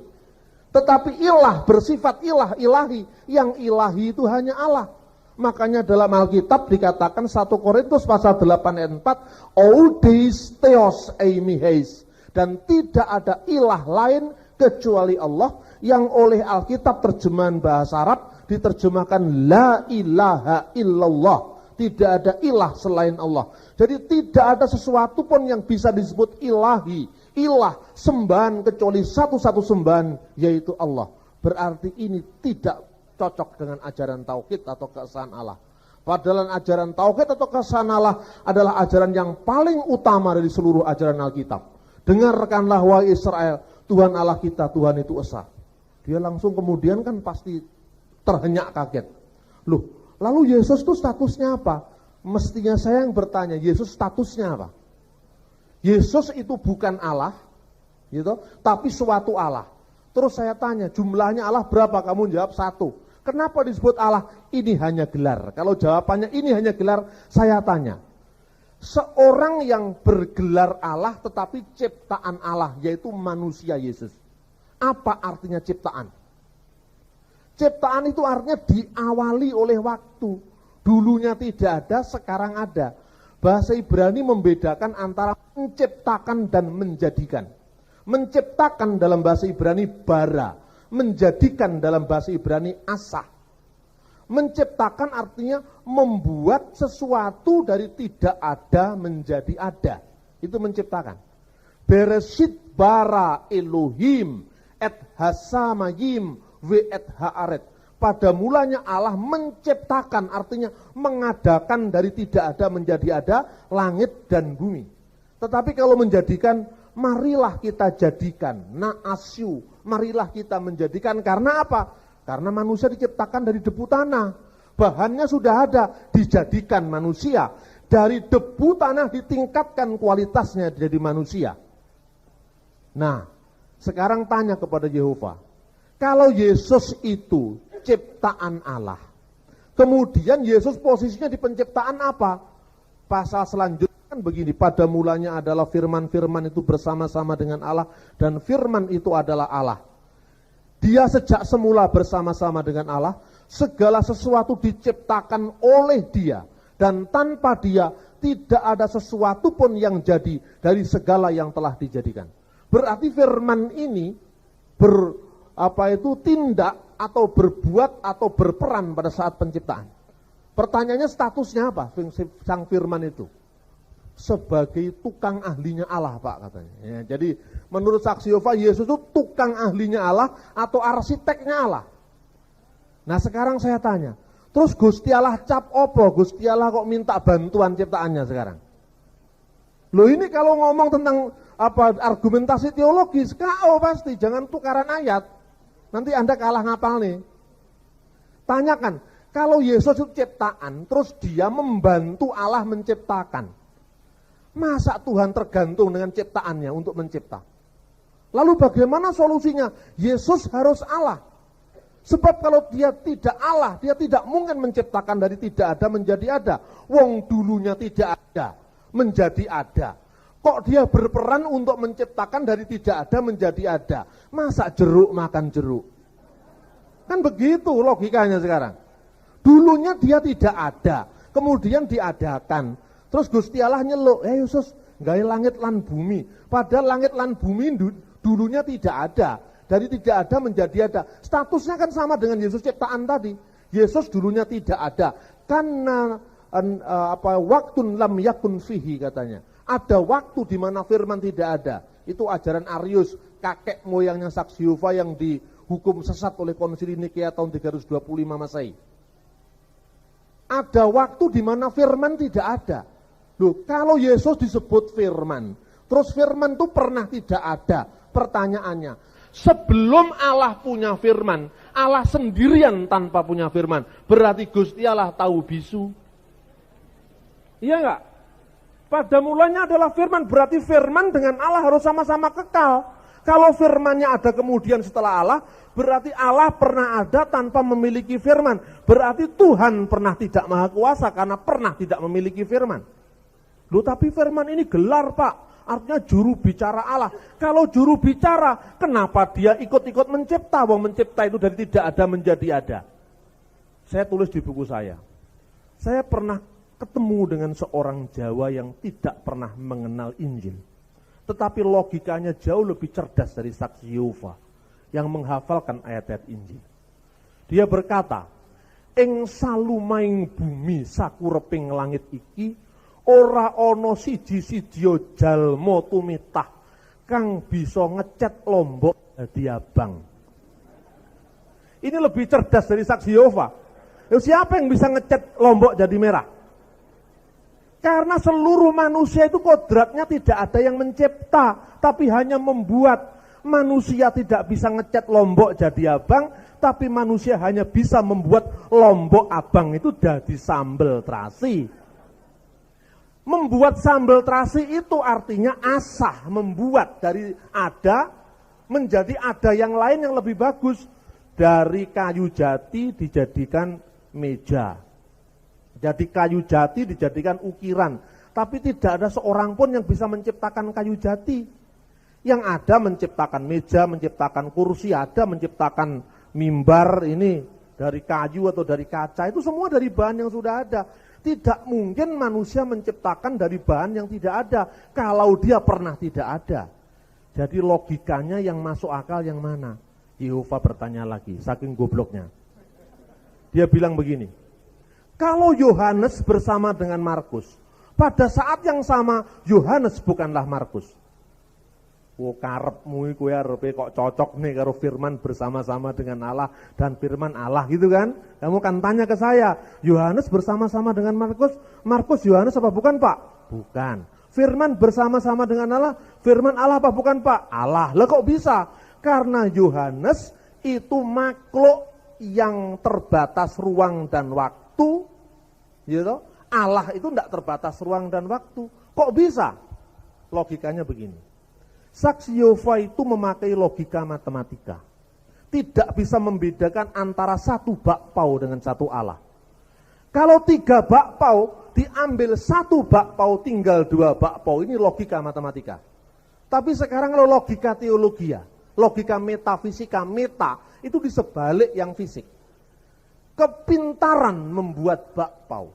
Tetapi ilah bersifat ilah ilahi. Yang ilahi itu hanya Allah. Makanya dalam Alkitab dikatakan 1 Korintus pasal 8 ayat 4, Oudeis theos eimiheis. Dan tidak ada ilah lain kecuali Allah, yang oleh Alkitab terjemahan bahasa Arab diterjemahkan la ilaha illallah. Tidak ada ilah selain Allah. Jadi tidak ada sesuatu pun yang bisa disebut ilahi, ilah, sembahan kecuali satu-satu sembahan, yaitu Allah. Berarti ini tidak cocok dengan ajaran tauhid atau keesaan Allah. Padahal ajaran tauhid atau keesaan Allah adalah ajaran yang paling utama dari seluruh ajaran Alkitab. Dengarkanlah wahai Israel, Tuhan Allah kita, Tuhan itu esa. Dia langsung kemudian kan pasti terhenyak kaget. Loh, lalu Yesus itu statusnya apa? Mestinya saya yang bertanya, Yesus statusnya apa? Yesus itu bukan Allah, gitu, tapi suatu Allah. Terus saya tanya, jumlahnya Allah berapa? Kamu jawab 1. Kenapa disebut Allah? Ini hanya gelar. Kalau jawabannya ini hanya gelar, saya tanya. Seorang yang bergelar Allah tetapi ciptaan Allah, yaitu manusia Yesus. Apa artinya ciptaan? Ciptaan itu artinya diawali oleh waktu. Dulunya tidak ada, sekarang ada. Bahasa Ibrani membedakan antara menciptakan dan menjadikan. Menciptakan dalam bahasa Ibrani bara, menjadikan dalam bahasa Ibrani asah. Menciptakan artinya membuat sesuatu dari tidak ada menjadi ada. Itu menciptakan. Bereshit bara Elohim et hasamayim ve et haaret. Pada mulanya Allah menciptakan, artinya mengadakan dari tidak ada menjadi ada langit dan bumi. Tetapi kalau menjadikan, marilah kita jadikan, na'asyu, marilah kita menjadikan. Karena apa? Karena manusia diciptakan dari debu tanah. Bahannya sudah ada, dijadikan manusia. Dari debu tanah ditingkatkan kualitasnya jadi manusia. Nah, sekarang tanya kepada Yehova. Kalau Yesus itu ciptaan Allah, kemudian Yesus posisinya di penciptaan apa? Pasal selanjutnya kan begini, pada mulanya adalah firman-firman itu bersama-sama dengan Allah, dan firman itu adalah Allah. Dia sejak semula bersama-sama dengan Allah, segala sesuatu diciptakan oleh Dia, dan tanpa Dia tidak ada sesuatu pun yang jadi dari segala yang telah dijadikan. Berarti firman ini tindak atau berbuat atau berperan pada saat penciptaan. Pertanyaannya statusnya apa sang firman itu? Sebagai tukang ahlinya Allah, Pak, katanya. Ya, jadi menurut saksi Yehova, Yesus itu tukang ahlinya Allah atau arsiteknya Allah. Nah sekarang saya tanya, terus Gusti Allah cap opo? Gusti Allah kok minta bantuan ciptaannya sekarang? Loh ini kalau ngomong tentang argumentasi teologis, KO pasti, jangan tukaran ayat. Nanti Anda kalah ngapal nih. Tanyakan, kalau Yesus itu ciptaan, terus dia membantu Allah menciptakan. Masa Tuhan tergantung dengan ciptaannya untuk mencipta? Lalu bagaimana solusinya? Yesus harus Allah. Sebab kalau dia tidak Allah, dia tidak mungkin menciptakan dari tidak ada menjadi ada. Wong dulunya tidak ada, menjadi ada. Kok dia berperan untuk menciptakan dari tidak ada menjadi ada? Masa jeruk makan jeruk? Kan begitu logikanya sekarang. Dulunya dia tidak ada, kemudian diadakan. Terus Gusti Allah nyeluk, Yesus, gawe langit lan bumi. Padahal langit lan bumi dulunya tidak ada. Dari tidak ada menjadi ada. Statusnya kan sama dengan Yesus ciptaan tadi. Yesus dulunya tidak ada. Karena waktun lam yakun fihi katanya. Ada waktu di mana firman tidak ada. Itu ajaran Arius, kakek moyangnya Saksi Yehova yang dihukum sesat oleh Konsili Nikea tahun 325 Masehi. Ada waktu di mana firman tidak ada. Loh, kalau Yesus disebut firman, terus firman itu pernah tidak ada. Pertanyaannya, sebelum Allah punya firman, Allah sendirian tanpa punya firman, berarti Gusti Allah tahu bisu? Iya enggak? Pada mulanya adalah firman, berarti firman dengan Allah harus sama-sama kekal. Kalau firmannya ada kemudian setelah Allah, berarti Allah pernah ada tanpa memiliki firman. Berarti Tuhan pernah tidak maha kuasa karena pernah tidak memiliki firman. Loh, tapi firman ini gelar, Pak. Artinya juru bicara Allah. Kalau juru bicara, kenapa dia ikut-ikut mencipta? Bahwa mencipta itu dari tidak ada menjadi ada. Saya tulis di buku saya. Saya pernah ketemu dengan seorang Jawa yang tidak pernah mengenal Injil. Tetapi logikanya jauh lebih cerdas dari Saksi Yehova yang menghafalkan ayat-ayat Injil. Dia berkata, ing salumaing bumi sakureping langit iki, ora ana siji-siji jalma tumitah kang bisa ngecat Lombok dadi abang. Ini lebih cerdas dari Saksi Yehova. Siapa yang bisa ngecat Lombok jadi merah? Karena seluruh manusia itu kodratnya tidak ada yang mencipta, tapi hanya membuat. Manusia tidak bisa ngecat Lombok jadi abang, tapi manusia hanya bisa membuat Lombok abang itu jadi sambal terasi. Membuat sambal terasi itu artinya asah, membuat dari ada menjadi ada yang lain yang lebih bagus. Dari kayu jati dijadikan meja. Jadi kayu jati dijadikan ukiran, tapi tidak ada seorang pun yang bisa menciptakan kayu jati. Yang ada menciptakan meja, menciptakan kursi, ada menciptakan mimbar ini dari kayu atau dari kaca, itu semua dari bahan yang sudah ada. Tidak mungkin manusia menciptakan dari bahan yang tidak ada, kalau dia pernah tidak ada. Jadi logikanya yang masuk akal yang mana? Yehova bertanya lagi, saking gobloknya. Dia bilang begini, kalau Yohanes bersama dengan Markus, pada saat yang sama Yohanes bukanlah Markus. Oh, karepmu kowe arepe kok cocok nih karo firman bersama-sama dengan Allah dan firman Allah gitu kan? Kamu kan tanya ke saya, Yohanes bersama-sama dengan Markus, Markus Yohanes apa bukan, Pak? Bukan. Firman bersama-sama dengan Allah, firman Allah apa bukan, Pak? Allah. Lah kok bisa? Karena Yohanes itu makhluk yang terbatas ruang dan waktu. Gitu? Allah itu tidak terbatas ruang dan waktu. Kok bisa? Logikanya begini. Saksi Yehova itu memakai logika matematika. Tidak bisa membedakan antara satu bakpao dengan satu Allah. Kalau 3 bakpao diambil 1 bakpao tinggal 2 bakpao, ini logika matematika. Tapi sekarang kalau logika teologi, logika metafisika, meta itu disebalik yang fisik. Kepintaran membuat bakpao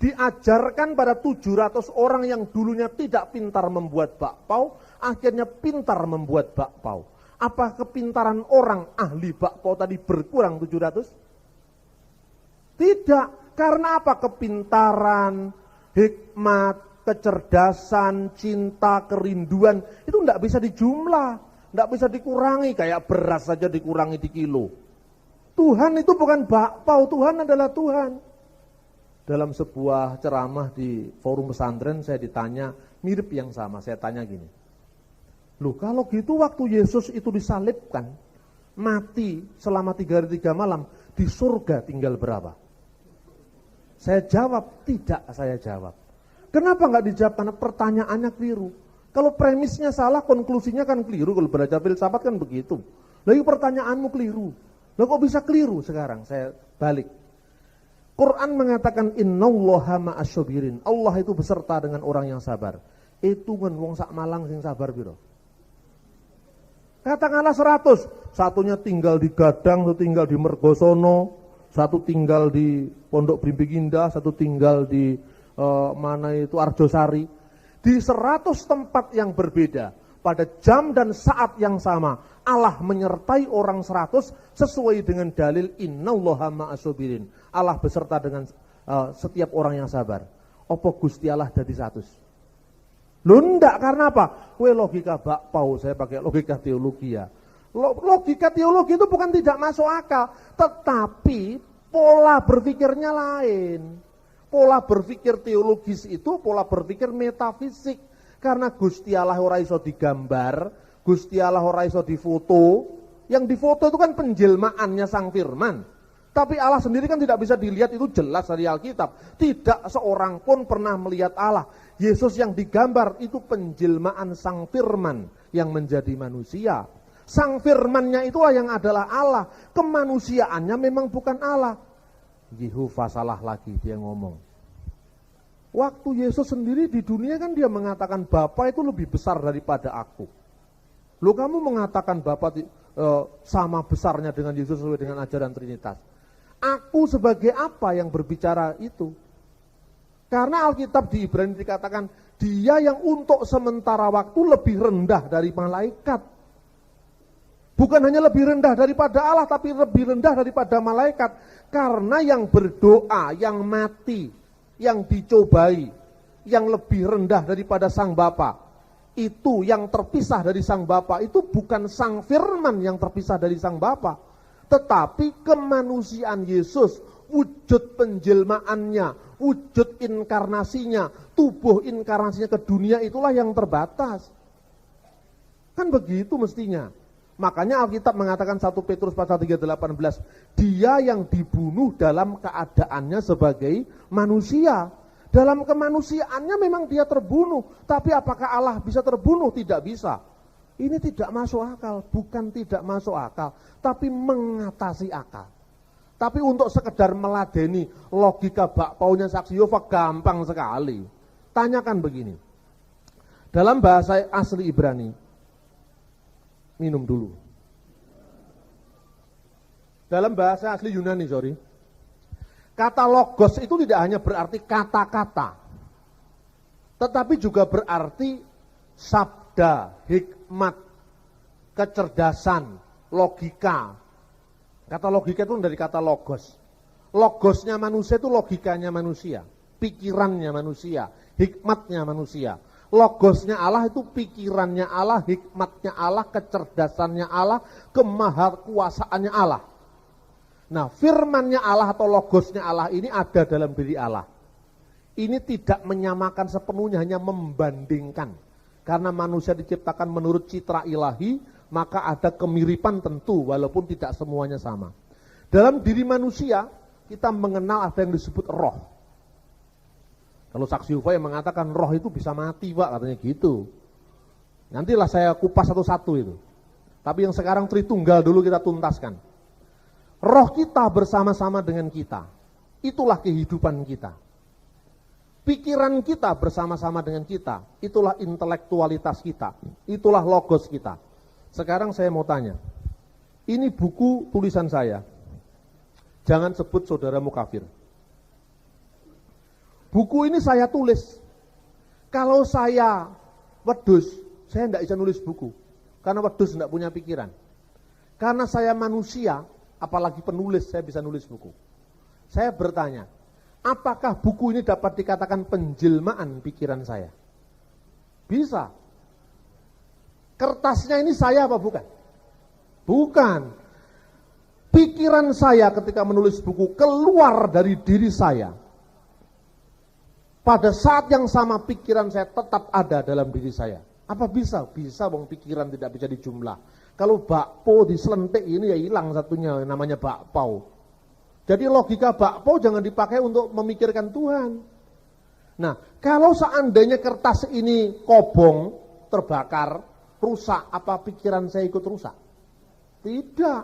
diajarkan pada 700 orang yang dulunya tidak pintar membuat bakpao, akhirnya pintar membuat bakpao. Apa kepintaran orang ahli bakpao tadi berkurang 700? Tidak, karena apa? Kepintaran, hikmat, kecerdasan, cinta, kerinduan, itu tidak bisa dijumlah, tidak bisa dikurangi, kayak beras saja dikurangi di kilo. Tuhan itu bukan bakpao, Tuhan adalah Tuhan. Dalam sebuah ceramah di forum pesantren saya ditanya mirip yang sama, saya tanya gini, loh kalau gitu waktu Yesus itu disalibkan, mati selama 3 hari 3 malam, di surga tinggal berapa? Saya jawab, tidak saya jawab. Kenapa nggak dijawab? Karena pertanyaannya keliru. Kalau premisnya salah, konklusinya kan keliru, kalau belajar filsafat kan begitu. Lagi pertanyaanmu keliru. Loh kok bisa keliru sekarang? Saya balik. Quran mengatakan innallaha ma'asyabirin. Allah itu beserta dengan orang yang sabar. Itu kan wong sak Malang sing sabar piro? Katakanlah 100, satunya tinggal di Gadang, satu tinggal di Mergosono, Satu tinggal di Pondok Blimbing Indah, satu tinggal di Arjosari. Di 100 tempat yang berbeda, pada jam dan saat yang sama, Allah menyertai orang 100 sesuai dengan dalil innallaha ma'as-sabirin. Allah beserta dengan setiap orang yang sabar. Opo Gusti Allah dadi 100? Lho ndak, karena apa? Kue logika bakpao, saya pakai logika teologi ya. Logika teologi itu bukan tidak masuk akal, tetapi pola berpikirnya lain. Pola berpikir teologis itu pola berpikir metafisik. Karena Gusti Allah ora iso digambar, Gusti Allah ora iso difoto. Yang difoto itu kan penjelmaannya Sang Firman. Tapi Allah sendiri kan tidak bisa dilihat, itu jelas dari Alkitab. Tidak seorang pun pernah melihat Allah. Yesus yang digambar itu penjelmaan Sang Firman yang menjadi manusia. Sang Firman-Nya itulah yang adalah Allah. Kemanusiaannya memang bukan Allah. Yehova salah lagi, dia ngomong. Waktu Yesus sendiri di dunia kan dia mengatakan Bapa itu lebih besar daripada aku. Loh, kamu mengatakan Bapa sama besarnya dengan Yesus sesuai dengan ajaran Trinitas. Aku sebagai apa yang berbicara itu? Karena Alkitab di Ibrani dikatakan dia yang untuk sementara waktu lebih rendah dari malaikat. Bukan hanya lebih rendah daripada Allah, tapi lebih rendah daripada malaikat. Karena yang berdoa, yang mati, yang dicobai, yang lebih rendah daripada Sang Bapa, itu yang terpisah dari Sang Bapa, itu bukan Sang Firman yang terpisah dari Sang Bapa, tetapi kemanusiaan Yesus, wujud penjelmaannya, wujud inkarnasinya, tubuh inkarnasinya ke dunia itulah yang terbatas. Kan begitu mestinya. Makanya Alkitab mengatakan 1 Petrus pasal 3:18, dia yang dibunuh dalam keadaannya sebagai manusia. Dalam kemanusiaannya memang dia terbunuh, tapi apakah Allah bisa terbunuh? Tidak bisa. Ini tidak masuk akal, bukan tidak masuk akal, tapi mengatasi akal. Tapi untuk sekedar meladeni logika bakpaunya Saksi Yehova gampang sekali. Tanyakan begini, dalam bahasa asli Ibrani, minum dulu. Dalam bahasa asli Yunani, kata logos itu tidak hanya berarti kata-kata, tetapi juga berarti sabda, hikmat, kecerdasan, logika. Kata logika itu dari kata logos. Logosnya manusia itu logikanya manusia, pikirannya manusia, hikmatnya manusia. Logosnya Allah itu pikirannya Allah, hikmatnya Allah, kecerdasannya Allah, kemahakuasaannya Allah. Nah, firmannya Allah atau logosnya Allah ini ada dalam diri Allah. Ini tidak menyamakan sepenuhnya, hanya membandingkan. Karena manusia diciptakan menurut citra ilahi, maka ada kemiripan tentu, walaupun tidak semuanya sama. Dalam diri manusia, kita mengenal ada yang disebut roh. Kalau Saksi Yehova yang mengatakan roh itu bisa mati, Pak, katanya gitu. Nantilah saya kupas satu-satu itu. Tapi yang sekarang Tritunggal dulu kita tuntaskan. Roh kita bersama-sama dengan kita. Itulah kehidupan kita. Pikiran kita bersama-sama dengan kita. Itulah intelektualitas kita. Itulah logos kita. Sekarang saya mau tanya. Ini buku tulisan saya. Jangan sebut saudaramu kafir. Buku ini saya tulis. Kalau saya wedus, saya tidak bisa nulis buku. Karena wedus tidak punya pikiran. Karena saya manusia, apalagi penulis, saya bisa nulis buku. Saya bertanya, apakah buku ini dapat dikatakan penjelmaan pikiran saya? Bisa. Kertasnya ini saya apa bukan? Bukan. Pikiran saya ketika menulis buku keluar dari diri saya. Pada saat yang sama pikiran saya tetap ada dalam diri saya. Apa bisa? Bisa, wong pikiran tidak bisa dijumlah. Kalau bakpo diselentik ini ya hilang satunya, namanya bakpao. Jadi logika bakpo jangan dipakai untuk memikirkan Tuhan. Nah, kalau seandainya kertas ini kobong, terbakar, rusak, apa pikiran saya ikut rusak? Tidak.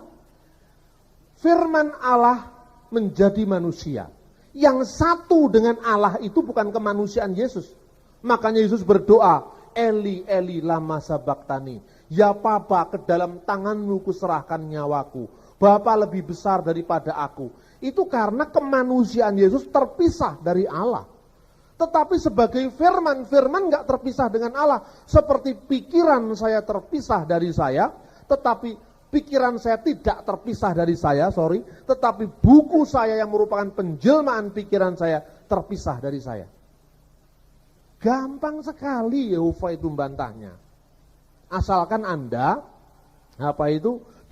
Firman Allah menjadi manusia. Yang satu dengan Allah itu bukan kemanusiaan Yesus. Makanya Yesus berdoa, Eli, Eli, lama sabaktani. Ya Bapa, ke dalam tanganmu kuserahkan nyawaku. Bapa lebih besar daripada aku. Itu karena kemanusiaan Yesus terpisah dari Allah. Tetapi sebagai firman gak terpisah dengan Allah. Seperti pikiran saya terpisah dari saya, tetapi pikiran saya tidak terpisah dari saya, tetapi buku saya yang merupakan penjelmaan pikiran saya terpisah dari saya. Gampang sekali Yehova itu membantahnya. Asalkan Anda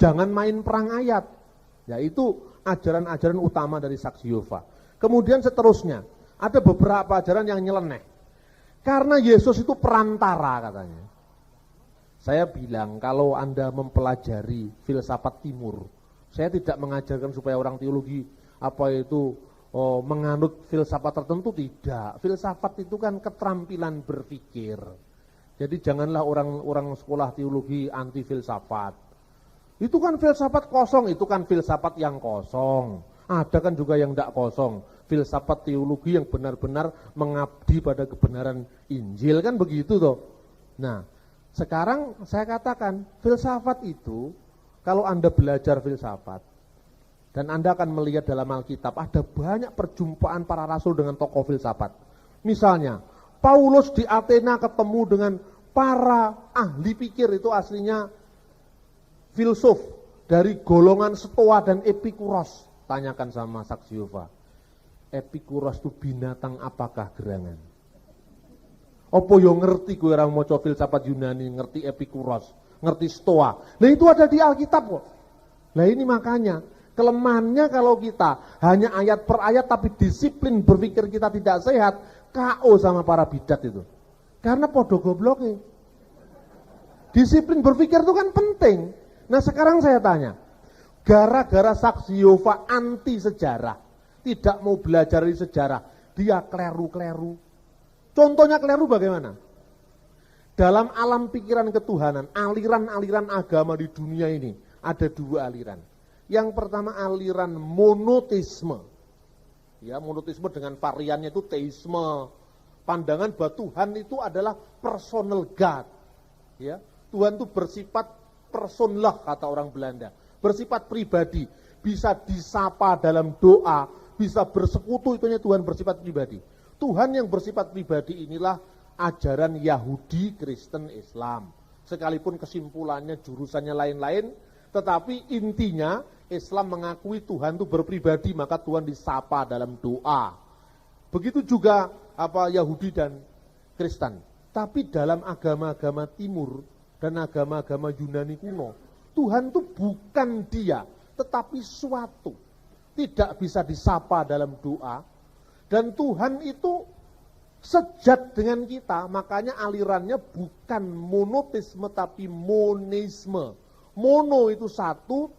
jangan main perang ayat. Yaitu ajaran-ajaran utama dari saksi Yehova. Kemudian seterusnya, ada beberapa ajaran yang nyeleneh. Karena Yesus itu perantara katanya. Saya bilang kalau Anda mempelajari filsafat timur, saya tidak mengajarkan supaya orang teologi menganut filsafat tertentu, tidak. Filsafat itu kan keterampilan berpikir. Jadi janganlah orang sekolah teologi anti filsafat. Itu kan filsafat kosong, itu kan filsafat yang kosong. Ada kan juga yang tidak kosong. Filsafat teologi yang benar-benar mengabdi pada kebenaran Injil, kan begitu toh. Nah, sekarang saya katakan filsafat itu, kalau Anda belajar filsafat, dan Anda akan melihat dalam Alkitab ada banyak perjumpaan para rasul dengan tokoh filsafat. Misalnya, Paulus di Athena ketemu dengan para ahli pikir, itu aslinya filsuf dari golongan Stoa dan Epikuros. Tanyakan sama saksi Yehova. Epikuros itu binatang apakah gerangan? Opo yo ngerti gue orang maca filsafat Yunani, ngerti Epikuros, ngerti Stoa. Nah itu ada di Alkitab kok. Nah ini makanya kelemahannya kalau kita hanya ayat per ayat tapi disiplin berpikir kita tidak sehat, KO sama para bidat itu. Karena podo gobloknya. Disiplin berpikir itu kan penting. Nah sekarang saya tanya, gara-gara saksi Yehova anti sejarah, tidak mau belajar dari sejarah, dia kleru-kleru. Contohnya kleru bagaimana? Dalam alam pikiran ketuhanan, aliran-aliran agama di dunia ini, ada dua aliran. Yang pertama aliran monoteisme. Ya, monoteisme dengan variannya itu teisme. Pandangan bahwa Tuhan itu adalah personal God. Ya, Tuhan itu bersifat personal, kata orang Belanda. Bersifat pribadi, bisa disapa dalam doa, bisa bersekutu, itunya Tuhan bersifat pribadi. Tuhan yang bersifat pribadi inilah ajaran Yahudi, Kristen, Islam. Sekalipun kesimpulannya, jurusannya lain-lain, tetapi intinya Islam mengakui Tuhan itu berpribadi, maka Tuhan disapa dalam doa. Begitu juga Yahudi dan Kristen. Tapi dalam agama-agama timur dan agama-agama Yunani kuno, Tuhan itu bukan dia, tetapi suatu. Tidak bisa disapa dalam doa. Dan Tuhan itu sejat dengan kita, makanya alirannya bukan monoteisme tapi monisme. Mono itu satu,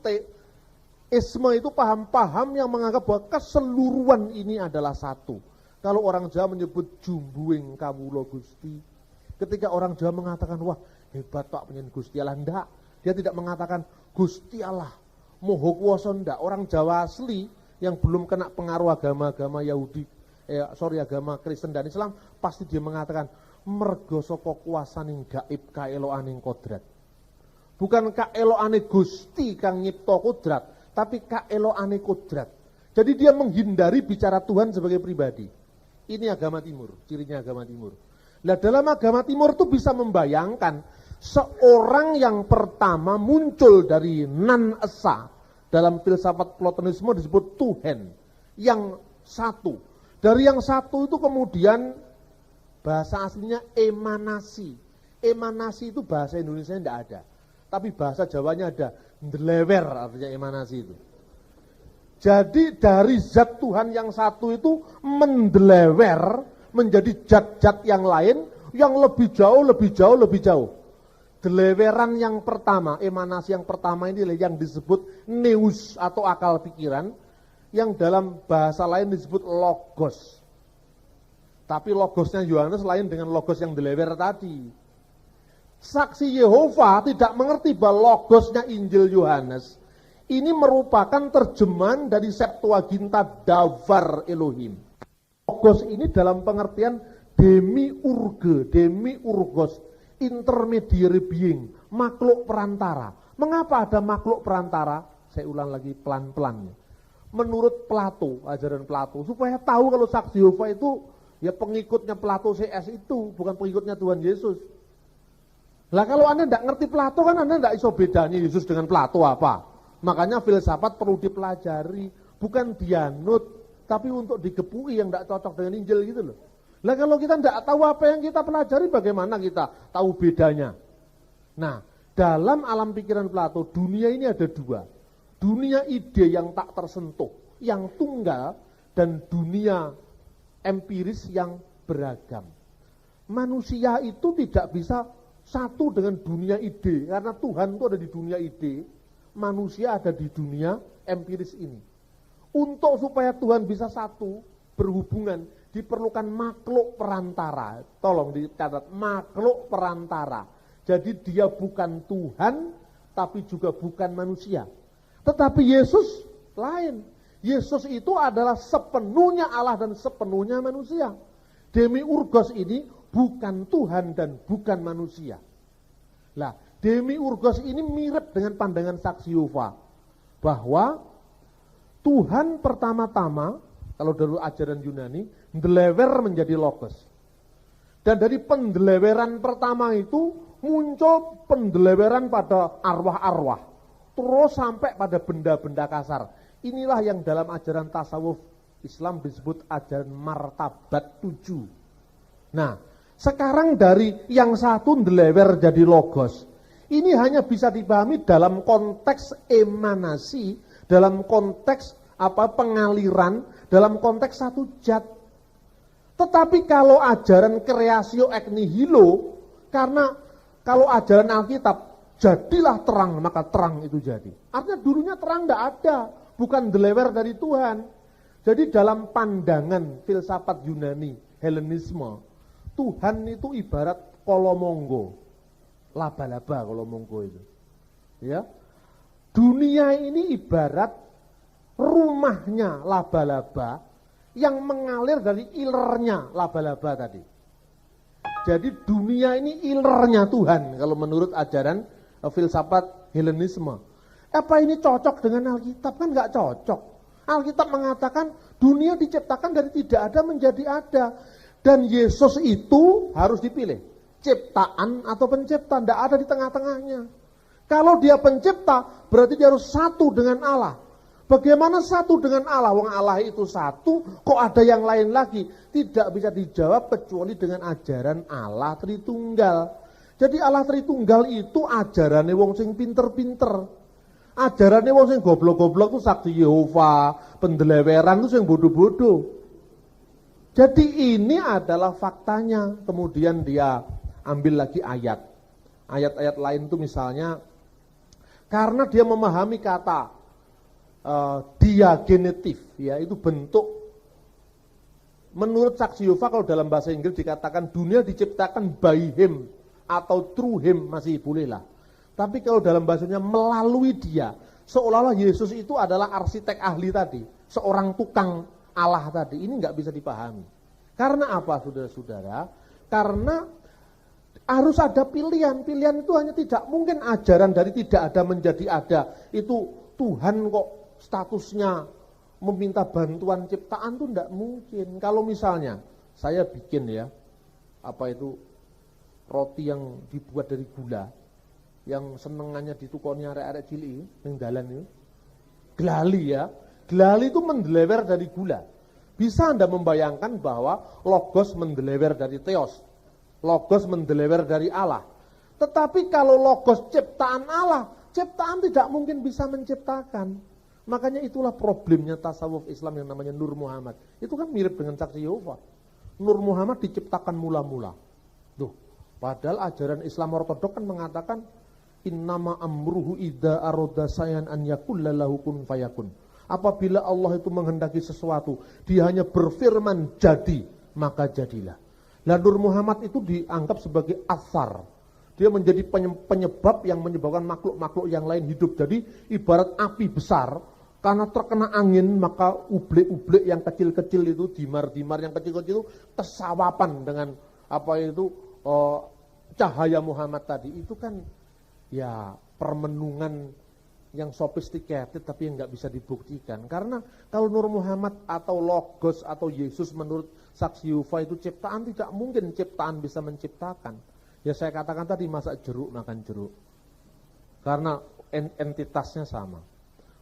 isme itu paham-paham yang menganggap bahwa keseluruhan ini adalah satu. Kalau orang Jawa menyebut jumbuing kawula Gusti, ketika orang Jawa mengatakan wah hebat Pak penyen Gusti Allah, enggak. Dia tidak mengatakan Gusti Allah moho kuwasa, enggak. Orang Jawa asli yang belum kena pengaruh agama-agama agama Kristen dan Islam, pasti dia mengatakan mergo saka kuwasaning gaib kaeloaning kodrat. Bukan kaeloane Gusti kang nyipta kodrat, tapi kaeloane kodrat. Jadi dia menghindari bicara Tuhan sebagai pribadi. Ini agama timur, cirinya agama timur. Nah dalam agama timur itu bisa membayangkan seorang yang pertama muncul dari nan esa. Dalam filsafat Platonisme disebut Tuhan, yang satu. Dari yang satu itu kemudian bahasa aslinya emanasi. Emanasi itu bahasa Indonesia tidak ada. Tapi bahasa Jawanya ada, ndelewer artinya emanasi itu. Jadi dari zat Tuhan yang satu itu mendelewer menjadi zat-zat yang lain yang lebih jauh. Deleweran yang pertama, emanasi yang pertama ini yang disebut neus atau akal pikiran, yang dalam bahasa lain disebut logos. Tapi logosnya Yohanes lain dengan logos yang delewer tadi. Saksi Yehova tidak mengerti bahwa logosnya Injil Yohanes ini merupakan terjemahan dari Septuaginta Davar Elohim. Logos ini dalam pengertian demiurgos, intermediary being, makhluk perantara. Mengapa ada makhluk perantara? saya ulang lagi pelan-pelan. Menurut Plato, ajaran Plato, supaya tahu kalau saksi Yehova itu ya pengikutnya Plato CS itu, bukan pengikutnya Tuhan Yesus. Lah kalau Anda tidak ngerti Plato kan Anda tidak iso bedanya Yesus dengan Plato apa. Makanya filsafat perlu dipelajari, bukan dianut, tapi untuk digepui yang tidak cocok dengan Injil gitu loh. Lah kalau kita tidak tahu apa yang kita pelajari, bagaimana kita tahu bedanya? Nah, dalam alam pikiran Plato, dunia ini ada dua. Dunia ide yang tak tersentuh, yang tunggal, dan dunia empiris yang beragam. Manusia itu tidak bisa satu dengan dunia ide, karena Tuhan itu ada di dunia ide, manusia ada di dunia empiris ini. Untuk supaya Tuhan bisa satu, berhubungan, diperlukan makhluk perantara. Tolong dicatat, makhluk perantara. Jadi dia bukan Tuhan, tapi juga bukan manusia. Tetapi Yesus lain. Yesus itu adalah sepenuhnya Allah dan sepenuhnya manusia. Demiurgos ini bukan Tuhan dan bukan manusia. Nah, demiurgos ini mirip dengan pandangan saksi Yehova. Bahwa Tuhan pertama-tama, kalau dulu ajaran Yunani, ndelewer menjadi logos. Dan dari pendeleweran pertama itu muncul pendeleweran pada arwah-arwah. Terus sampai pada benda-benda kasar. Inilah yang dalam ajaran tasawuf Islam disebut ajaran martabat 7. Nah, sekarang dari yang satu ndelewer jadi logos. Ini hanya bisa dipahami dalam konteks emanasi, dalam konteks pengaliran, dalam konteks satu zat. Tetapi kalau ajaran creatio ex nihilo, karena kalau ajaran Alkitab, jadilah terang, maka terang itu jadi. Artinya dulunya terang tidak ada, bukan delewer dari Tuhan. Jadi dalam pandangan filsafat Yunani, Helenisme, Tuhan itu ibarat kolomonggo, laba-laba kolomonggo itu. Ya, dunia ini ibarat rumahnya laba-laba yang mengalir dari ilernya laba-laba tadi. Jadi dunia ini ilernya Tuhan kalau menurut ajaran filsafat Helenisme. Apa ini cocok dengan Alkitab? Kan enggak cocok. Alkitab mengatakan dunia diciptakan dari tidak ada menjadi ada. Dan Yesus itu harus dipilih. Ciptaan atau pencipta, tidak ada di tengah-tengahnya. Kalau dia pencipta, berarti dia harus satu dengan Allah. Bagaimana satu dengan Allah? Wong Allah itu satu, kok ada yang lain lagi? Tidak bisa dijawab kecuali dengan ajaran Allah Tritunggal. Jadi Allah Tritunggal itu ajarannya wong sing pinter-pinter. Ajarannya wong sing goblok-goblok itu saksi Yehova, pendeleweran itu sing bodoh-bodoh. Jadi ini adalah faktanya. Kemudian dia ambil lagi ayat. Ayat-ayat lain itu misalnya, karena dia memahami kata diagenitif, ya itu bentuk. Menurut saksi Yehova kalau dalam bahasa Inggris dikatakan dunia diciptakan by him atau through him masih boleh lah. Tapi kalau dalam bahasanya melalui dia, seolah-olah Yesus itu adalah arsitek ahli tadi, seorang tukang Allah tadi. Ini nggak bisa dipahami. Karena apa, saudara-saudara? Karena harus ada pilihan. Pilihan itu hanya tidak mungkin ajaran dari tidak ada menjadi ada. Itu Tuhan kok statusnya meminta bantuan ciptaan itu tidak mungkin. Kalau misalnya saya bikin ya, roti yang dibuat dari gula, yang senengannya ditukoni arek-arek cilik ning dalan itu, glali ya. Glali itu mendelewer dari gula. Bisa Anda membayangkan bahwa logos mendelewer dari theos, logos mendelewer dari Allah. Tetapi kalau logos ciptaan Allah, ciptaan tidak mungkin bisa menciptakan. Makanya itulah problemnya tasawuf Islam yang namanya Nur Muhammad. Itu kan mirip dengan saksi Yehova. Nur Muhammad diciptakan mula-mula. Tuh, padahal ajaran Islam ortodok kan mengatakan innama amruhu idza arada sayan an yakulla lahu kun fayakun. Apabila Allah itu menghendaki sesuatu, dia hanya berfirman jadi, maka jadilah. Nah, Nur Muhammad itu dianggap sebagai asar. Dia menjadi penyebab yang menyebabkan makhluk-makhluk yang lain hidup. Jadi ibarat api besar, karena terkena angin, maka ublek-ublek yang kecil-kecil itu, dimar-dimar yang kecil-kecil itu kesawapan dengan cahaya Muhammad tadi. Itu kan ya permenungan yang sophisticated tapi yang nggak bisa dibuktikan. Karena kalau Nur Muhammad atau Logos atau Yesus menurut saksi Yehova itu ciptaan, tidak mungkin ciptaan bisa menciptakan. Ya saya katakan tadi, masak jeruk makan jeruk. Karena entitasnya sama.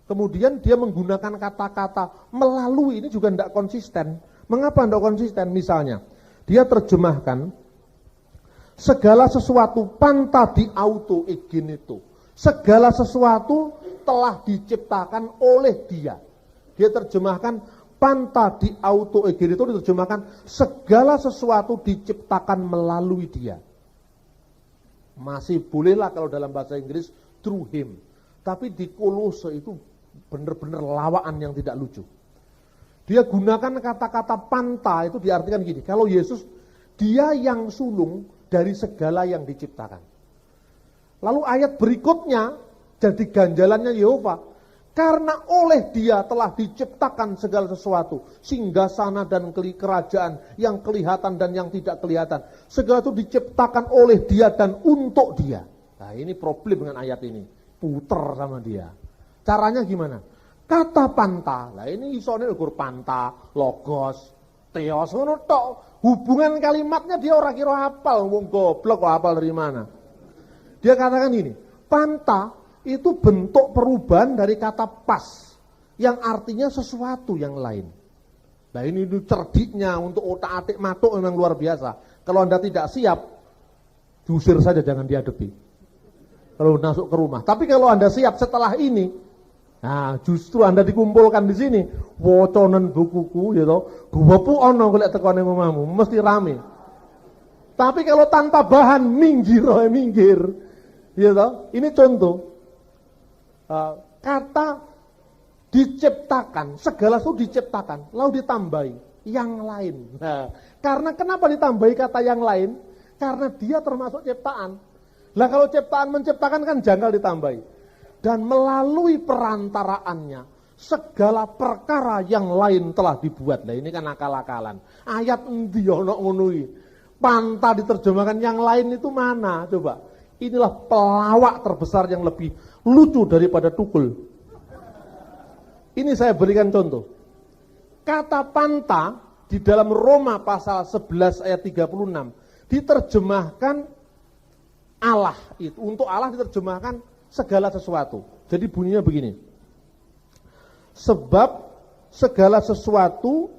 Kemudian dia menggunakan kata-kata melalui, ini juga tidak konsisten. Mengapa tidak konsisten? Misalnya, dia terjemahkan segala sesuatu panta di auto egin itu. Segala sesuatu telah diciptakan oleh dia. Dia terjemahkan panta di auto egin itu diterjemahkan segala sesuatu diciptakan melalui dia. Masih bolehlah kalau dalam bahasa Inggris through him. Tapi di Kolose itu benar-benar lawaan yang tidak lucu. Dia gunakan kata-kata panta itu diartikan gini, kalau Yesus dia yang sulung dari segala yang diciptakan. Lalu ayat berikutnya jadi ganjalannya Yehova. Karena oleh dia telah diciptakan segala sesuatu. Singgasana dan kerajaan yang kelihatan dan yang tidak kelihatan. Segala itu diciptakan oleh dia dan untuk dia. Nah ini problem dengan ayat ini. Puter sama dia. Caranya gimana? Kata panta. Nah ini isone ukur panta, logos, theos. Hubungan kalimatnya dia orang kira hafal. Wong goblok kok hafal dari mana? Dia katakan ini. Panta itu bentuk perubahan dari kata pas, yang artinya sesuatu yang lain. Nah ini cerdiknya untuk otak-atik matuk memang luar biasa. Kalau Anda tidak siap, diusir saja, jangan dihadapi. Kalau masuk ke rumah. Tapi kalau Anda siap setelah ini, nah justru Anda dikumpulkan di sini, woconen bukuku, gitu, guwapu ono golek tekone mamamu, mesti rame. Tapi kalau tanpa bahan, minggir, gitu. Ini contoh. Kata diciptakan, segala sesuatu diciptakan, lalu ditambahi yang lain. Nah, karena kenapa ditambahi kata yang lain? Karena dia termasuk ciptaan. Lah kalau ciptaan menciptakan kan janggal ditambahi. Dan melalui perantaraannya segala perkara yang lain telah dibuat. Nah ini kan akal-akalan. Ayat endi ono ngono iki. Panta diterjemahkan yang lain itu mana? Coba. Inilah pelawak terbesar yang lebih lucu daripada tukul. Ini saya berikan contoh. Kata panta di dalam Roma pasal 11 ayat 36 diterjemahkan Allah itu. Untuk Allah diterjemahkan segala sesuatu. Jadi bunyinya begini. Sebab segala sesuatu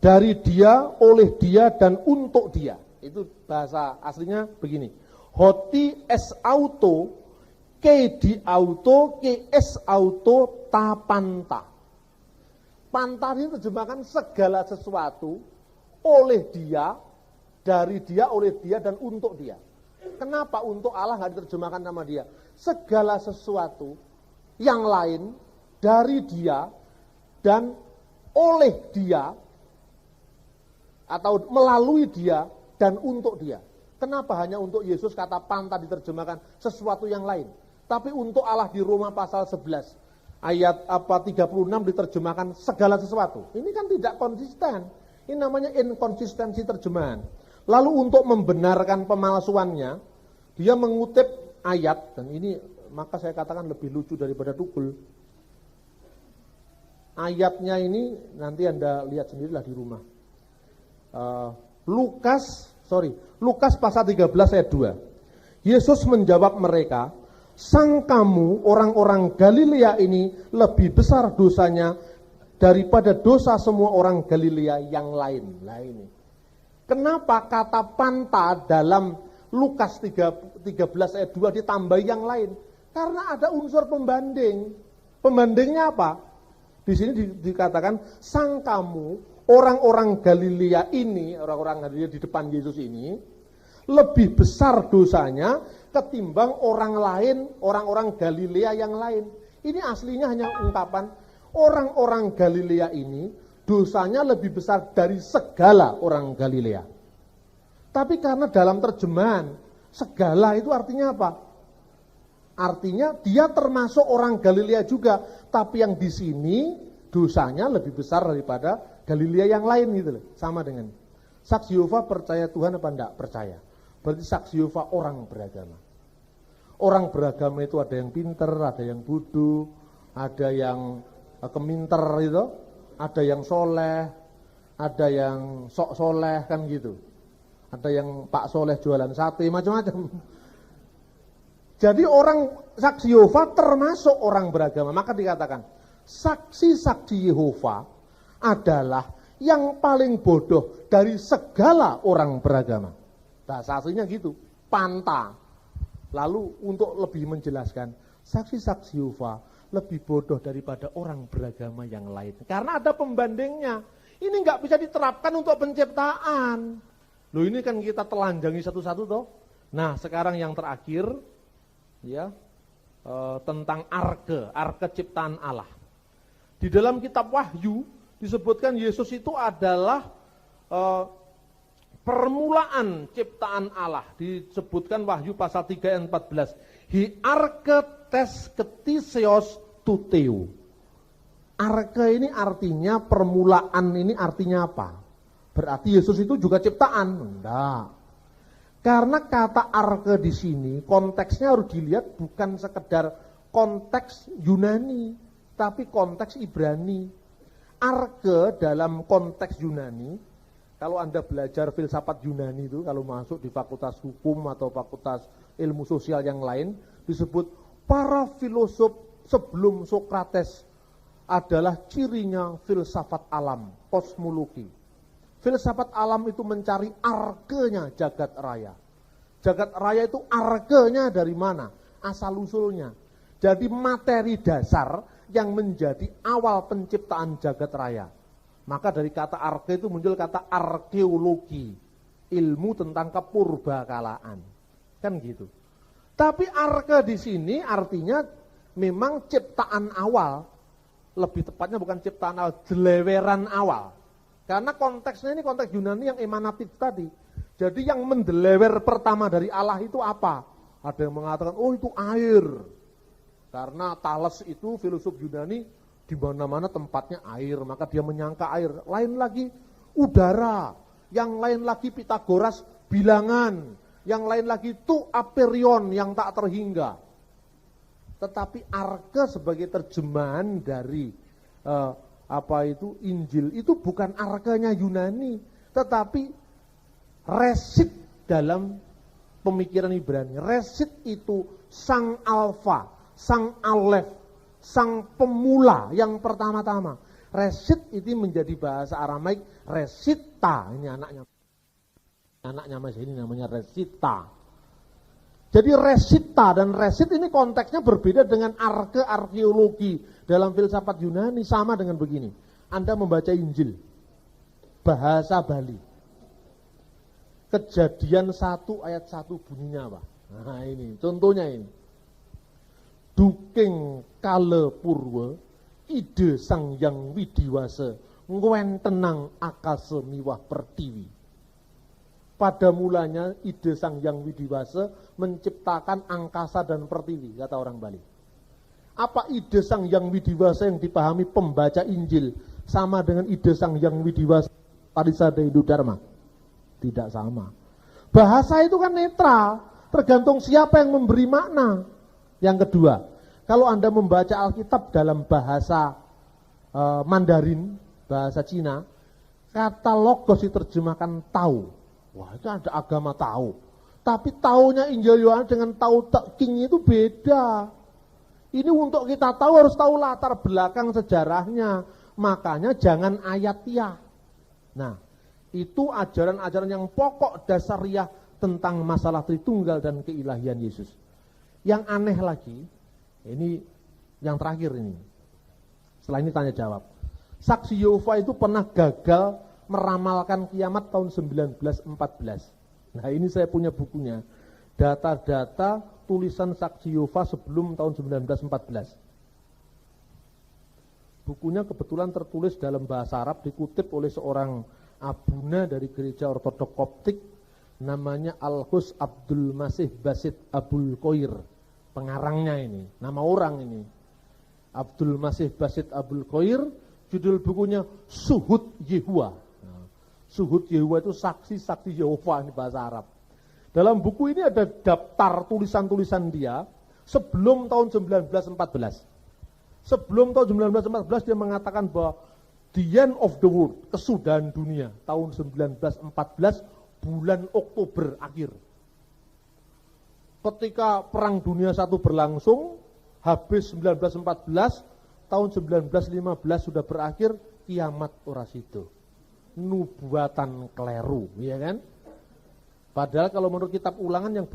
dari dia, oleh dia, dan untuk dia. Itu bahasa aslinya begini. Hoti es auto, ke di auto, ke es auto, ta panta. Panta ini terjemahkan segala sesuatu, oleh dia, dari dia, oleh dia, dan untuk dia. Kenapa untuk Allah nggak diterjemahkan nama dia? Segala sesuatu yang lain, dari dia, dan oleh dia, atau melalui dia, dan untuk dia. Kenapa hanya untuk Yesus kata panta diterjemahkan sesuatu yang lain? Tapi untuk Allah di Roma pasal 11 ayat 36 diterjemahkan segala sesuatu. Ini kan tidak konsisten. Ini namanya inkonsistensi terjemahan. Lalu untuk membenarkan pemalsuannya, dia mengutip ayat, dan ini maka saya katakan lebih lucu daripada tukul. Ayatnya ini nanti Anda lihat sendirilah di rumah. Lukas pasal 13 ayat 2. Yesus menjawab mereka, sang kamu orang-orang Galilea ini lebih besar dosanya daripada dosa semua orang Galilea yang lain. Nah ini. Kenapa kata panta dalam Lukas 13 ayat 2 ditambah yang lain? Karena ada unsur pembanding. Pembandingnya apa? Di sini dikatakan sang kamu orang-orang Galilea ini, orang-orang Galilea di depan Yesus ini, lebih besar dosanya ketimbang orang lain, orang-orang Galilea yang lain. Ini aslinya hanya ungkapan orang-orang Galilea ini dosanya lebih besar dari segala orang Galilea. Tapi karena dalam terjemahan segala itu artinya apa? Artinya dia termasuk orang Galilea juga, tapi yang di sini dosanya lebih besar daripada Galilea yang lain gitu loh. Sama dengan saksi Yehova percaya Tuhan apa enggak? Percaya. Berarti saksi Yehova orang beragama. Orang beragama itu ada yang pinter, ada yang bodoh, ada yang keminter itu, ada yang soleh, ada yang sok soleh kan gitu. Ada yang Pak Soleh jualan sate, macam-macam. Jadi orang saksi Yehova termasuk orang beragama. Maka dikatakan, saksi-saksi Yehova adalah yang paling bodoh dari segala orang beragama. Bahasa aslinya gitu, panta. Lalu untuk lebih menjelaskan, saksi-saksi Yehova lebih bodoh daripada orang beragama yang lain. Karena ada pembandingnya. Ini nggak bisa diterapkan untuk penciptaan. Loh ini kan kita telanjangi satu-satu toh. Nah sekarang yang terakhir, ya tentang arke ciptaan Allah. Di dalam kitab Wahyu disebutkan Yesus itu adalah permulaan ciptaan Allah. Disebutkan Wahyu pasal 3 ayat 14. Hi arke tes ketisios tuteu. Arke ini artinya permulaan, ini artinya apa? Berarti Yesus itu juga ciptaan? Enggak. Karena kata arke di sini konteksnya harus dilihat bukan sekedar konteks Yunani, tapi konteks Ibrani. Arke dalam konteks Yunani, kalau Anda belajar filsafat Yunani itu, kalau masuk di fakultas hukum atau fakultas ilmu sosial yang lain, disebut para filosof sebelum Sokrates adalah cirinya filsafat alam, kosmologi. Filsafat alam itu mencari arkenya jagat raya. Jagat raya itu arkenya dari mana? Asal-usulnya. Jadi materi dasar yang menjadi awal penciptaan jagat raya. Maka dari kata arke itu muncul kata arkeologi. Ilmu tentang kepurbakalaan. Kan gitu. Tapi arke di sini artinya memang ciptaan awal. Lebih tepatnya bukan ciptaan awal, deleweran awal. Karena konteksnya ini konteks Yunani yang emanatif tadi. Jadi yang mendelewer pertama dari Allah itu apa? Ada yang mengatakan, oh itu air. Karena Thales itu filosof Yunani, di mana-mana tempatnya air, maka dia menyangka air. Lain lagi udara, yang lain lagi Pitagoras bilangan, yang lain lagi itu aperion yang tak terhingga. Tetapi arke sebagai terjemahan dari Injil itu bukan arkenya Yunani, tetapi resit dalam pemikiran Ibrani. Resit itu sang alfa, sang alef, sang pemula yang pertama-tama. Resit itu menjadi bahasa Aramaik resita, ini anaknya Mas ini namanya resita. Jadi resita dan resit ini konteksnya berbeda dengan arkeologi dalam filsafat Yunani. Sama dengan begini, Anda membaca Injil, bahasa Bali, Kejadian 1 ayat 1 bunyinya apa? Nah ini, contohnya ini. Duking kale purwa, ide sang yang widiwasa, ngwen tenang akase miwah pertiwi. Pada mulanya ide sang yang widiwasa menciptakan angkasa dan pertiwi, kata orang Bali. Apa ide sang yang widiwasa yang dipahami pembaca Injil sama dengan ide sang yang widiwasa Parisada Hindu Dharma? Tidak sama. Bahasa itu kan netral, tergantung siapa yang memberi makna. Yang kedua, kalau Anda membaca Alkitab dalam bahasa Mandarin, bahasa Cina, kata logos diterjemahkan tahu. Wah itu ada agama tahu. Tapi taunya Injil Yohanes dengan tahu King itu beda. Ini untuk kita tahu harus tahu latar belakang sejarahnya. Makanya jangan ayatiah. Nah, itu ajaran-ajaran yang pokok dasariah tentang masalah Tritunggal dan keilahian Yesus. Yang aneh lagi, ini yang terakhir ini. Setelah ini tanya jawab. Saksi Yehova itu pernah gagal meramalkan kiamat tahun 1914. Nah ini saya punya bukunya. Data-data tulisan Saksi Yehova sebelum tahun 1914. Bukunya kebetulan tertulis dalam bahasa Arab, dikutip oleh seorang abuna dari gereja ortodok Koptik, namanya Al-Hus Abdul Masih Basit Abul Qoir. Pengarangnya ini, nama orang ini. Abdul Masih Basit Abul Qoir, judul bukunya Suhud Yehuwa. Suhud Yehuwa itu saksi-saksi Yehova, ini bahasa Arab. Dalam buku ini ada daftar tulisan-tulisan dia sebelum tahun 1914. Sebelum tahun 1914 dia mengatakan bahwa the end of the world, kesudahan dunia, tahun 1914 bulan Oktober akhir. Ketika Perang Dunia I berlangsung, habis 1914, tahun 1915 sudah berakhir, kiamat ora sido. Nubuatan kleru, ya kan? Padahal kalau menurut kitab ulangan yang